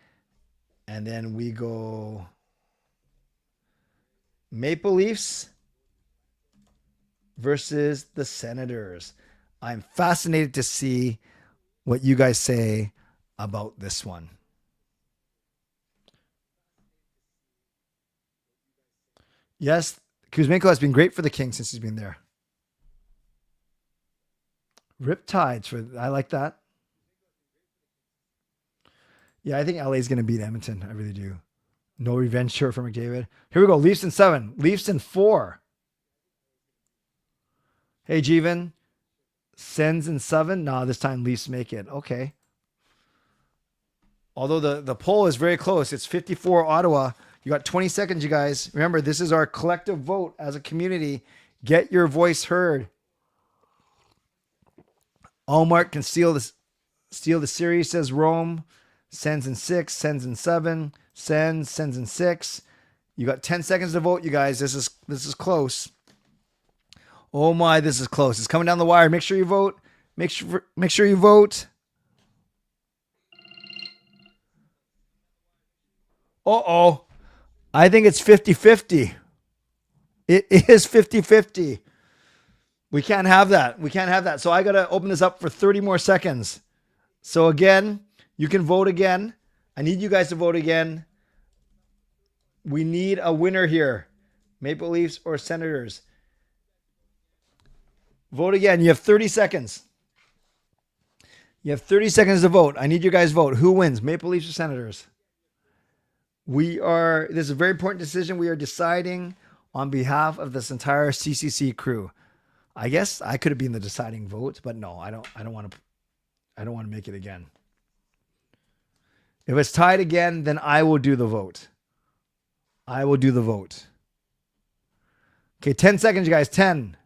And then we go Maple Leafs versus the Senators. I'm fascinated to see what you guys say about this one. Yes, Kuzmenko has been great for the Kings since he's been there. Riptides, I like that. Yeah, I think LA is going to beat Edmonton. I really do. No revenge shirt for McDavid. Here we go. Leafs in 7. Leafs in 4. Hey, Jeevan. Sens in 7. No, this time Leafs make it. Okay. Although the poll is very close. It's 54 Ottawa. You got 20 seconds, you guys. Remember, this is our collective vote as a community. Get your voice heard. Allmark can steal the series, says Rome. Sens in 6. Sens in 7. Sens in 6. You got 10 seconds to vote, you guys. This is close. Oh my, this is close. It's coming down the wire. Make sure you vote. Make sure you vote. Uh-oh. I think it's 50-50. It is 50-50. We can't have that. We can't have that. So I got to open this up for 30 more seconds. So again, you can vote again. I need you guys to vote again. We need a winner here. Maple Leafs or Senators. Vote again. You have 30 seconds. You have 30 seconds to vote. I need you guys to vote. Who wins? Maple Leafs or Senators? This is a very important decision. We are deciding on behalf of this entire CCC crew. I guess I could have been the deciding vote, but no, I don't want to make it again. If it's tied again, then I will do the vote. I will do the vote. Okay, 10 seconds, you guys. 10,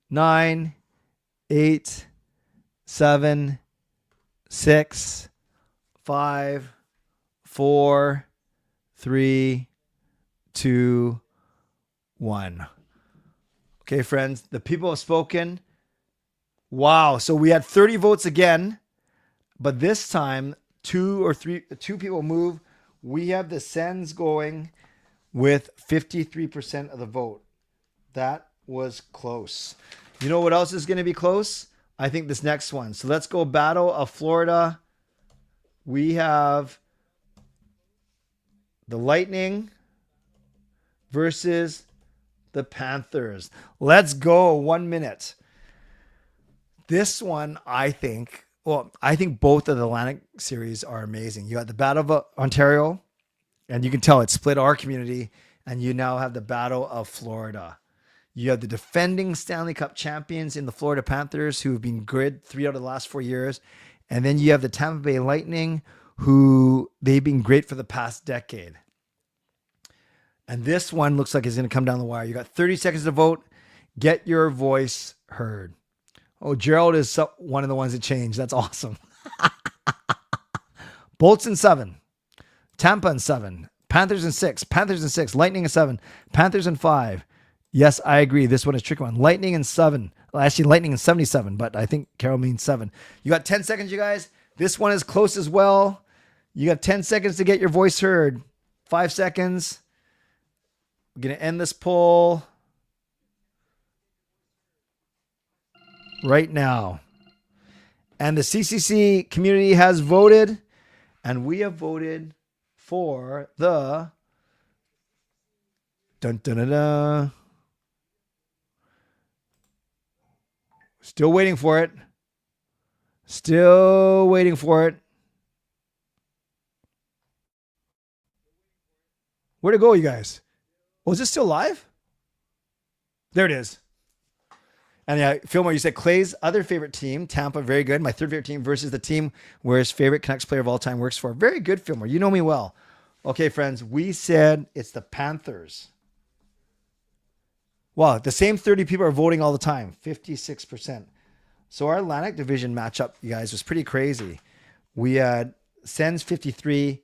9, 8, 7, 6, 5, 4, 3, 2, 1. Okay, friends, the people have spoken. Wow. So we had 30 votes again. But this time, two people move. We have the Sens going with 53% of the vote. That was close. You know what else is going to be close? I think this next one. So let's go Battle of Florida. We have the Lightning versus the Panthers. Let's go 1 minute. This one, I think both of the Atlantic series are amazing. You got the Battle of Ontario, and you can tell it split our community, and you now have the Battle of Florida. You have the defending Stanley Cup champions in the Florida Panthers, who have been good 3 out of the last 4 years. And then you have the Tampa Bay Lightning, who they've been great for the past decade. And this one looks like it's going to come down the wire. You got 30 seconds to vote. Get your voice heard. Oh, Gerald is one of the ones that changed. That's awesome. Bolts in 7. Tampa in 7. Panthers in 6. Panthers in 6. Lightning in 7. Panthers in 5. Yes, I agree. This one is a tricky one. Lightning in 7. Well, actually, Lightning in 77, but I think Carol means 7. You got 10 seconds, you guys. This one is close as well. You got 10 seconds to get your voice heard. 5 seconds. We're going to end this poll right now. And the CCC community has voted, and we have voted for the dun dun dun dun. Still waiting for it. Still waiting for it. Where'd it go, you guys? Oh, is it still live? There it is. And yeah, Fillmore, you said Clay's other favorite team, Tampa, very good. My third favorite team versus the team where his favorite Canucks player of all time works for. Very good, Fillmore. You know me well. Okay, friends, we said it's the Panthers. Wow, the same 30 people are voting all the time, 56%. So our Atlantic Division matchup, you guys, was pretty crazy. We had Sens 53,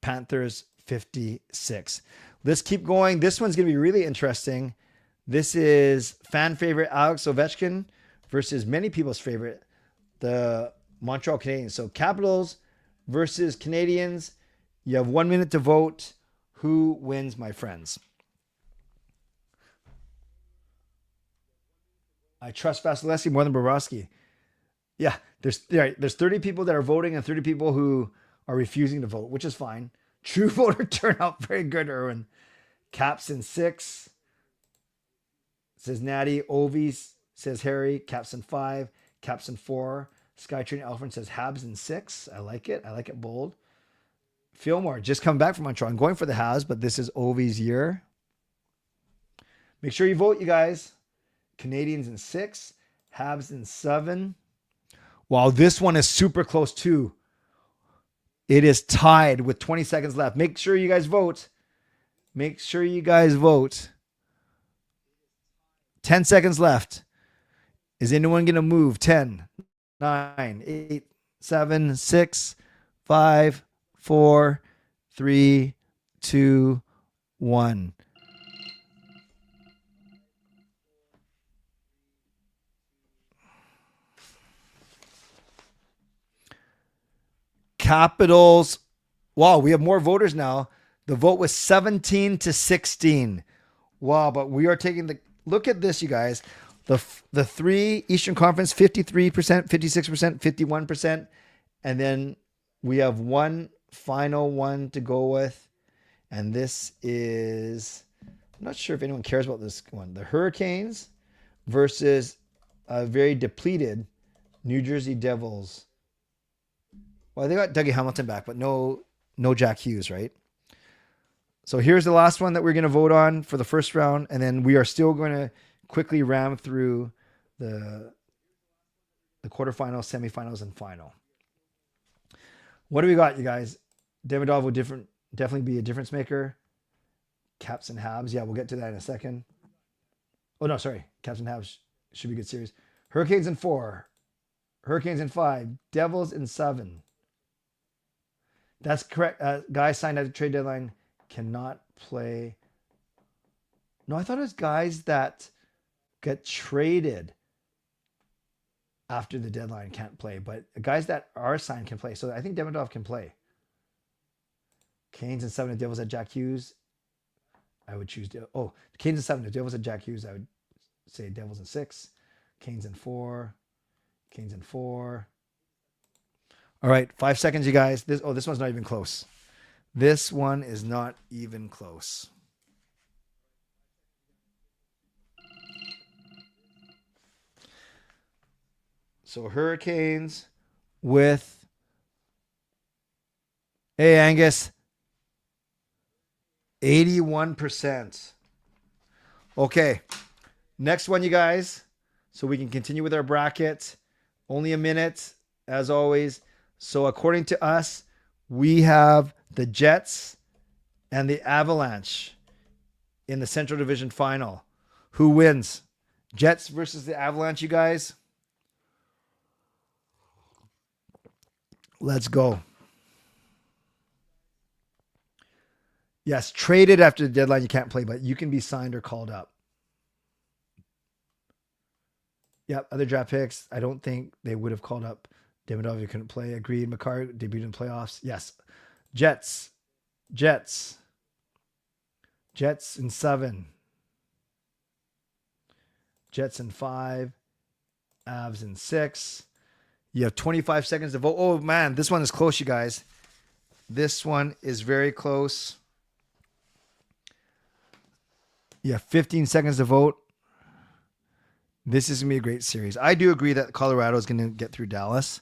Panthers 56. Let's keep going. This one's going to be really interesting. This is fan favorite Alex Ovechkin versus many people's favorite, the Montreal Canadiens. So Capitals versus Canadiens. You have 1 minute to vote. Who wins, my friends? I trust Vasilevsky more than Bobrovsky. Yeah, there's 30 people that are voting and 30 people who are refusing to vote, which is fine. True voter turnout, very good, Erwin. Caps in 6. Says Natty. Ovies says Harry. Caps in 5. Caps in 4. Skytrain Alfred says Habs in 6. I like it. I like it bold. Fillmore just come back from Montreal. I'm going for the Habs, but this is Ovi's year. Make sure you vote, you guys. Canadians in 6. Habs in 7. Wow, this one is super close too. It is tied with 20 seconds left. Make sure you guys vote. Make sure you guys vote. 10 seconds left. Is anyone going to move? 10, 9, 8, 7, 6, 5, 4, 3, 2, 1. Capitals. Wow, we have more voters now. The vote was 17-16. Wow, but we are taking the look at this, you guys. The 3 Eastern Conference, 53%, 56%, 51%. And then we have one final one to go with. And this is, I'm not sure if anyone cares about this one. The Hurricanes versus a very depleted New Jersey Devils. Well, they got Dougie Hamilton back, but no Jack Hughes, right? So here's the last one that we're going to vote on for the first round. And then we are still going to quickly ram through the quarterfinals, semifinals, and final. What do we got, you guys? Demidov will definitely be a difference maker. Caps and Habs. Yeah, we'll get to that in a second. Oh, no, sorry. Caps and Habs should be a good series. Hurricanes in 4. Hurricanes in 5. Devils in 7. That's correct. Guys signed at the trade deadline cannot play. No, I thought it was guys that get traded after the deadline can't play, but guys that are signed can play. So I think Demidov can play. Canes and 7 if Devils at Jack Hughes. I would choose. Canes and 7 if Devils at Jack Hughes. I would say Devils and 6. Canes and 4. Canes and 4. All right, 5 seconds, you guys. This one's not even close. This one is not even close. So Hurricanes with, hey Angus, 81%. Okay, next one, you guys. So we can continue with our bracket. Only a minute, as always. So according to us, we have the Jets and the Avalanche in the Central Division Final. Who wins? Jets versus the Avalanche, you guys. Let's go. Yes, traded after the deadline, you can't play, but you can be signed or called up. Yep, other draft picks. I don't think they would have called up Demidov. You couldn't play. Agreed. Makar debuted in playoffs. Yes. Jets in 7. Jets in 5. Avs in 6. You have 25 seconds to vote. Oh, man, this one is close, you guys. This one is very close. You have 15 seconds to vote. This is going to be a great series. I do agree that Colorado is going to get through Dallas,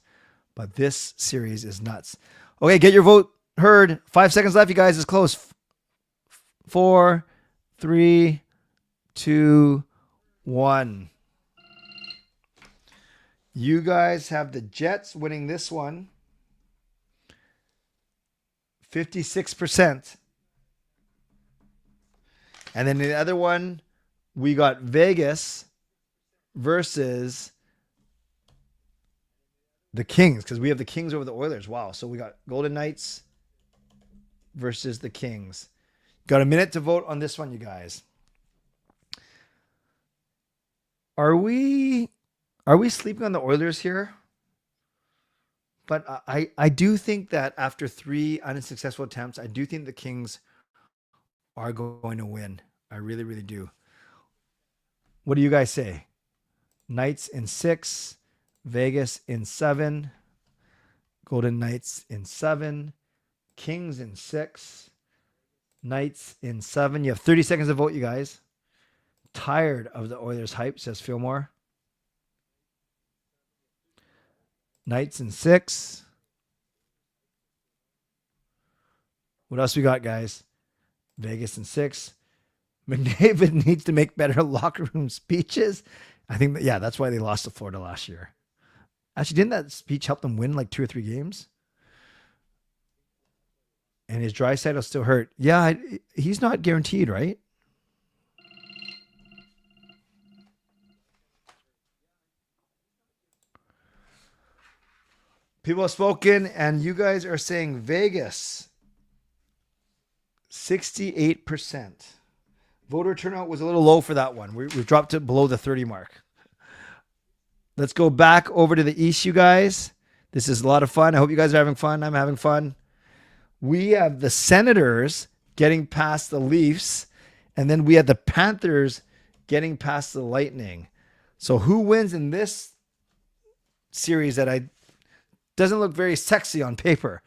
but this series is nuts. Okay, get your vote heard. 5 seconds left, you guys. It's close. 4, 3, 2, 1. You guys have the Jets winning this one. 56%. And then the other one, we got Vegas versus the Kings, because we have the Kings over the Oilers. Wow. So we got Golden Knights versus the Kings. Got a minute to vote on this one, you guys. Are we sleeping on the Oilers here? But I do think that after 3 unsuccessful attempts, I do think the Kings are going to win. I really, really do. What do you guys say? Knights in 6, Vegas in 7, Golden Knights in 7, Kings in 6, Knights in 7. You have 30 seconds to vote, you guys. Tired of the Oilers hype, says Fillmore. Knights in 6. What else we got, guys? Vegas in 6. McDavid needs to make better locker room speeches. I think that's why they lost to Florida last year. Actually, didn't that speech help them win like 2 or 3 games? And his dry side will still hurt. Yeah, he's not guaranteed, right? People have spoken, and you guys are saying Vegas. 68%. Voter turnout was a little low for that one. We've dropped it below the 30 mark. Let's go back over to the East, you guys. This is a lot of fun. I hope you guys are having fun. I'm having fun. We have the Senators getting past the Leafs, and then we have the Panthers getting past the Lightning. So who wins in this series that doesn't look very sexy on paper,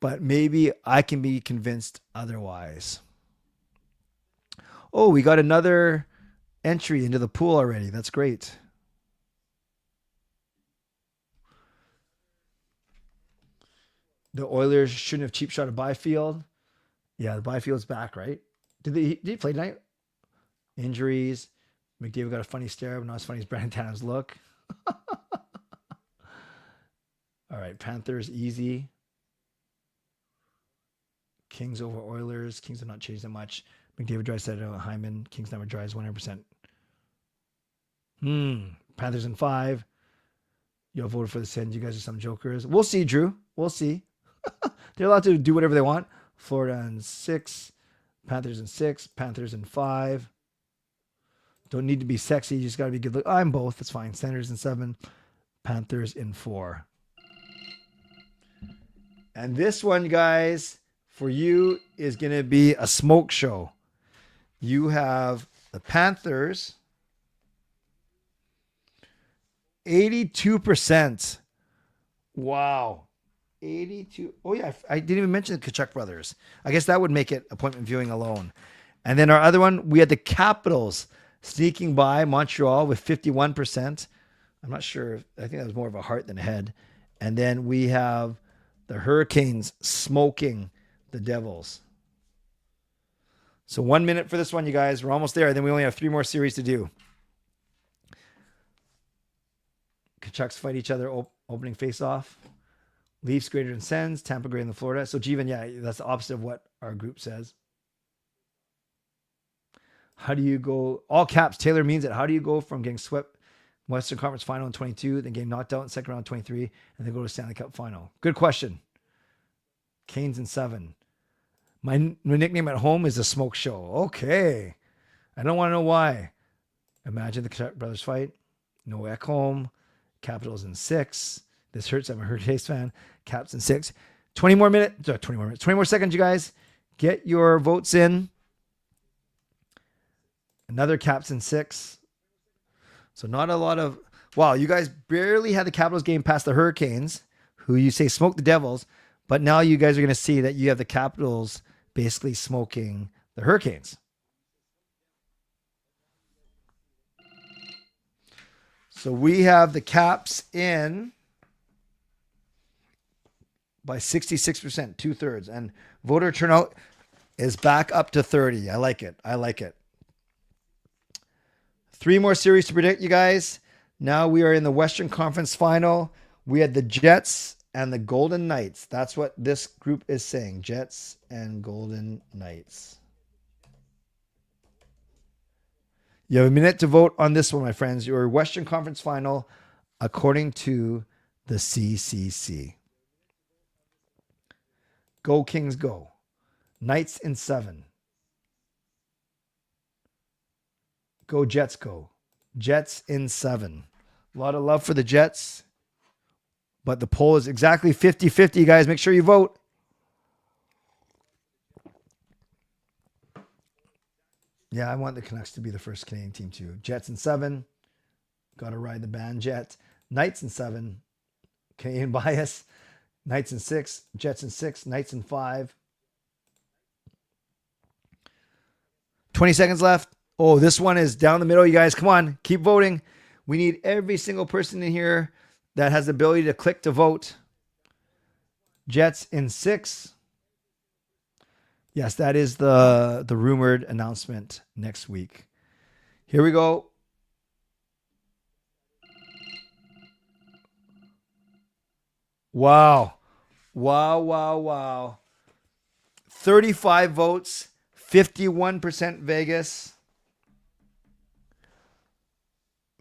but maybe I can be convinced otherwise. Oh, we got another entry into the pool already. That's great. The Oilers shouldn't have cheap shot a Byfield. Yeah, the Byfield's back, right? Did he play tonight? Injuries. McDavid got a funny stare, but not as funny as Brandon Tannen's look. All right, Panthers easy. Kings over Oilers. Kings have not changed that much. McDavid dries said Hyman. Kings never dries 100%. Panthers in 5. You'll vote for the Sens. You guys are some jokers. We'll see, Drew. We'll see. They're allowed to do whatever they want. Florida in 6. Panthers in 6. Panthers in 5. Don't need to be sexy. You just got to be good. I'm both. That's fine. Senators in 7. Panthers in 4. And this one, guys, for you is going to be a smoke show. You have the Panthers, 82%. Wow. 82. Oh, yeah. I didn't even mention the Canuck brothers. I guess that would make it appointment viewing alone. And then our other one, we had the Capitals sneaking by Montreal with 51%. I'm not sure. I think that was more of a heart than a head. And then we have the Hurricanes smoking the Devils. So 1 minute for this one, you guys. We're almost there. Then we only have 3 more series to do. Canucks fight each other opening face-off. Leafs greater than Sens. Tampa greater than Florida. So, Jeevan, yeah, that's the opposite of what our group says. How do you go? All caps. Taylor means it. How do you go from getting swept Western Conference Final in 22, then getting knocked out in second round in 23, and then go to Stanley Cup Final? Good question. Canes in 7. My nickname at home is the Smoke Show. Okay. I don't want to know why. Imagine the Canuck brothers fight. No Ekholm. Capitals in 6. This hurts. I'm a Hurricanes fan. Caps in 6. 20 more seconds, you guys. Get your votes in. Another Caps in 6. So not a lot of... Wow, you guys barely had the Capitals game past the Hurricanes, who you say smoke the Devils, but now you guys are going to see that you have the Capitals basically smoking the Hurricanes. So we have the Caps in by 66%, 2/3. And voter turnout is back up to 30. I like it. 3 more series to predict, you guys. Now we are in the Western Conference Final. We had the Jets and the Golden Knights. That's what this group is saying. Jets and Golden Knights. You have a minute to vote on this one, my friends. Your Western Conference Final, according to the CCC. Go Kings, go. Knights in 7. Go Jets, go. Jets in 7. A lot of love for the Jets. But the poll is exactly 50-50, you guys. Make sure you vote. Yeah, I want the Canucks to be the first Canadian team too. Jets in 7. Got to ride the band jet. Knights in 7. Canadian bias. Knights in 6. Jets in 6. Knights in 5. 20 seconds left. Oh, this one is down the middle, you guys. Come on, keep voting. We need every single person in here that has the ability to click to vote. Jets in 6. Yes, that is the rumored announcement next week. Here we go. Wow. 35 votes, 51% Vegas,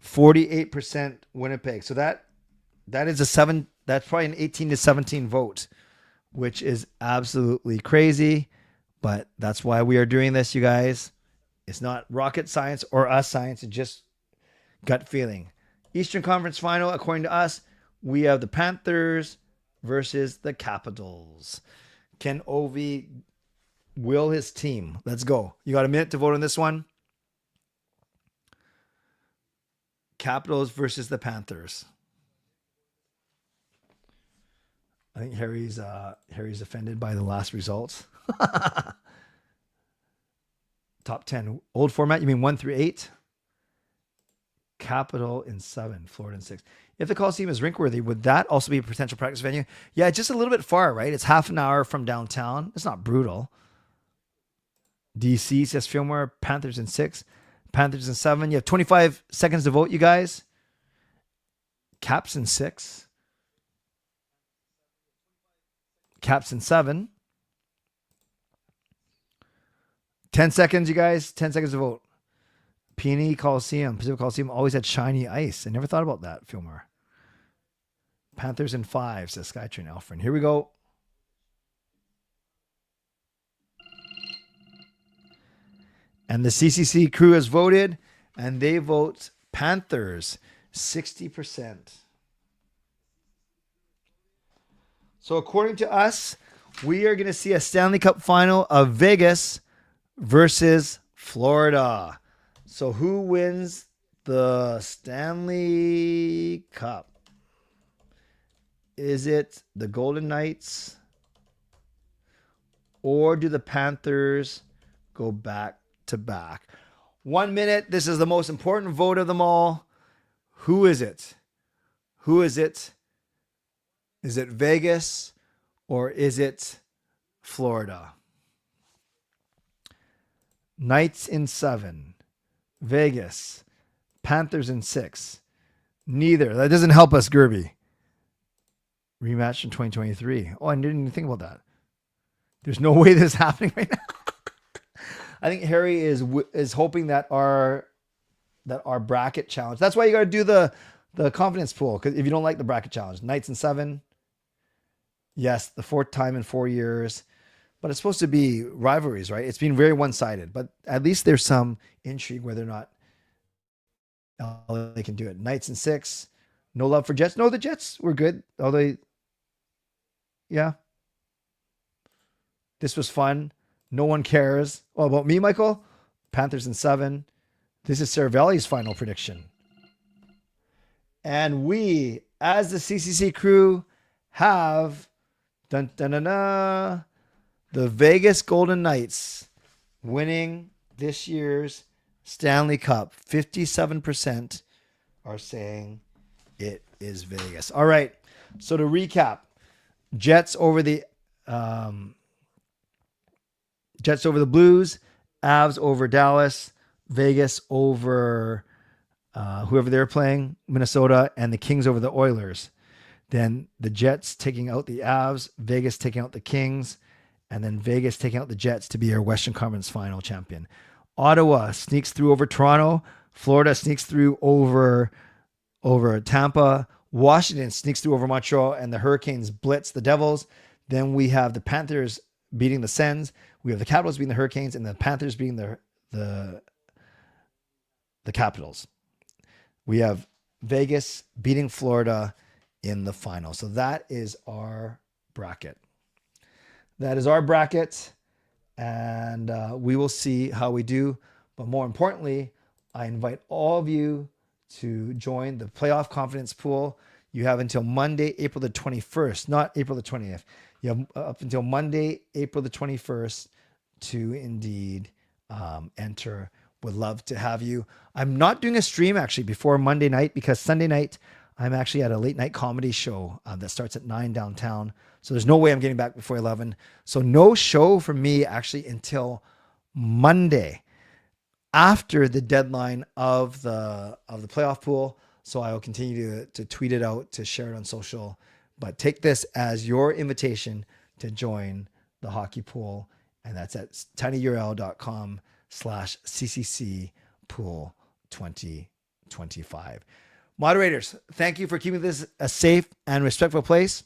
48% Winnipeg. So that is that's probably an 18-17 vote, which is absolutely crazy. But that's why we are doing this, you guys. It's not rocket science or us science. It's just gut feeling. Eastern Conference Final, according to us, we have the Panthers versus the Capitals. Can Ovi will his team? Let's go. You got a minute to vote on this one. Capitals versus the Panthers. I think Harry's offended by the last results. Top 10. Old format, you mean 1 through 8? Capital in 7, Florida in 6. If the Coliseum is rink-worthy, would that also be a potential practice venue? Yeah, just a little bit far, right? It's half an hour from downtown. It's not brutal. DC says Fillmore, Panthers in 6. Panthers in 7. You have 25 seconds to vote, you guys. Caps in 6. Caps in 7. 10 seconds, you guys. 10 seconds to vote. Peony Coliseum, Pacific Coliseum always had shiny ice. I never thought about that, Fillmore. Panthers in 5, says Skytrain Alfred. Here we go. And the CCC crew has voted, and they vote Panthers 60%. So according to us, we are going to see a Stanley Cup final of Vegas versus Florida. So who wins the Stanley Cup? Is it the Golden Knights, or do the Panthers go back to back? 1 minute. This is the most important vote of them all. Who is it? Who is it? Is it Vegas or is it Florida? Knights in 7. Vegas. Panthers in 6. Neither. That doesn't help us, Gerby. Rematch in 2023. Oh, I didn't even think about that. There's no way this is happening right now. I think Harry is hoping that our bracket challenge. That's why you got to do the confidence pool, because if you don't like the bracket challenge, Knights in 7. Yes, the 4th time in 4 years. But it's supposed to be rivalries, right? It's been very one-sided. But at least there's some intrigue whether or not they can do it. Knights in 6. No love for Jets. No, the Jets were good. Although, yeah. This was fun. No one cares. Oh, about me, Michael? Panthers in 7. This is Saravelli's final prediction. And we, as the CCC crew, have the Vegas Golden Knights winning this year's Stanley Cup. 57% are saying it is Vegas. All right. So to recap, Jets over the Blues, Avs over Dallas, Vegas over whoever they're playing, Minnesota, and the Kings over the Oilers. Then the Jets taking out the Avs, Vegas taking out the Kings, and then Vegas taking out the Jets to be our Western Conference final champion. Ottawa sneaks through over Toronto. Florida sneaks through over Tampa. Washington sneaks through over Montreal, and the Hurricanes blitz the Devils. Then we have the Panthers beating the Sens. We have the Capitals beating the Hurricanes, and the Panthers beating the Capitals. We have Vegas beating Florida in the final. So that is our bracket. That is our bracket, and we will see how we do. But more importantly, I invite all of you to join the Playoff Confidence Pool. You have until Monday, April the 21st, not April the 20th. You have up until Monday, April the 21st to indeed enter. Would love to have you. I'm not doing a stream actually before Monday night, because Sunday night I'm actually at a late night comedy show that starts at 9 downtown. So there's no way I'm getting back before 11. So no show for me actually until Monday, after the deadline of the playoff pool. So I will continue to tweet it out, to share it on social. But take this as your invitation to join the hockey pool. And that's at tinyurl.com/CCC Pool 2025. Moderators, thank you for keeping this a safe and respectful place.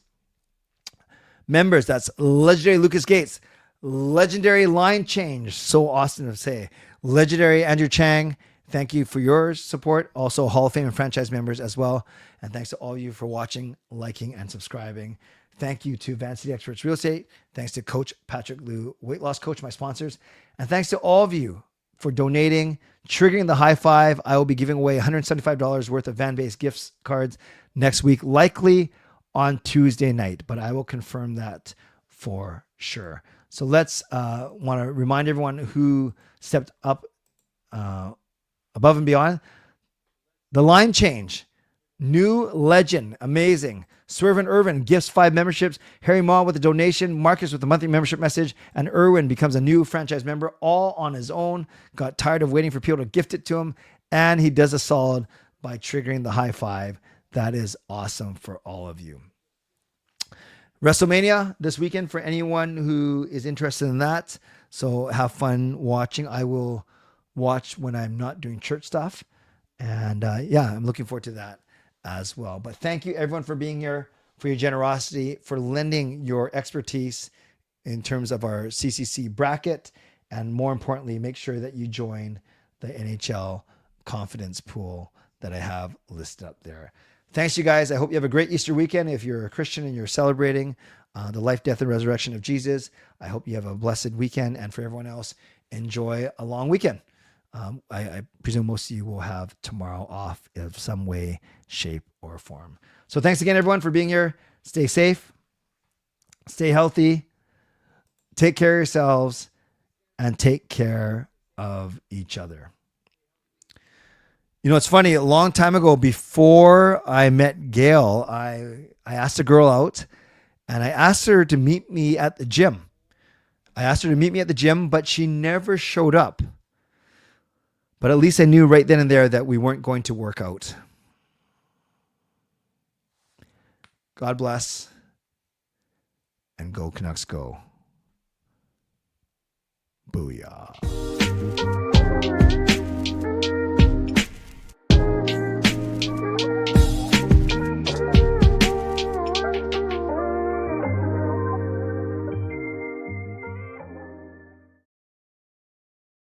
Members, that's legendary Lucas Gates, legendary line change, so awesome to say. Legendary Andrew Chang, thank you for your support. Also Hall of Fame and franchise members as well. And thanks to all of you for watching, liking, and subscribing. Thank you to Van City Experts Real Estate. Thanks to Coach Patrick Liu, Weight Loss Coach, my sponsors. And thanks to all of you for donating, triggering the high five. I will be giving away $175 worth of Van Base gift cards next week, likely on Tuesday night, but I will confirm that for sure. So let's want to remind everyone who stepped up above and beyond. The line change, new legend, amazing. Swerve and Irvin gifts 5 memberships. Harry Maw with a donation. Marcus with the monthly membership message. And Irwin becomes a new franchise member all on his own. Got tired of waiting for people to gift it to him. And he does a solid by triggering the high five. That is awesome for all of you. WrestleMania this weekend for anyone who is interested in that. So have fun watching. I will watch when I'm not doing church stuff. And I'm looking forward to that as well. But thank you everyone for being here, for your generosity, for lending your expertise in terms of our CCC bracket. And more importantly, make sure that you join the NHL Confidence Pool that I have listed up there. Thanks, you guys. I hope you have a great Easter weekend. If you're a Christian and you're celebrating, the life, death, and resurrection of Jesus. I hope you have a blessed weekend. And for everyone else, enjoy a long weekend. I presume most of you will have tomorrow off in some way, shape, or form. So thanks again, everyone, for being here. Stay safe, stay healthy, take care of yourselves, and take care of each other. You know, it's funny, a long time ago, before I met Gail, I asked a girl out, and I asked her to meet me at the gym. But she never showed up. But at least I knew right then and there that we weren't going to work out. God bless, and go Canucks go. Booyah.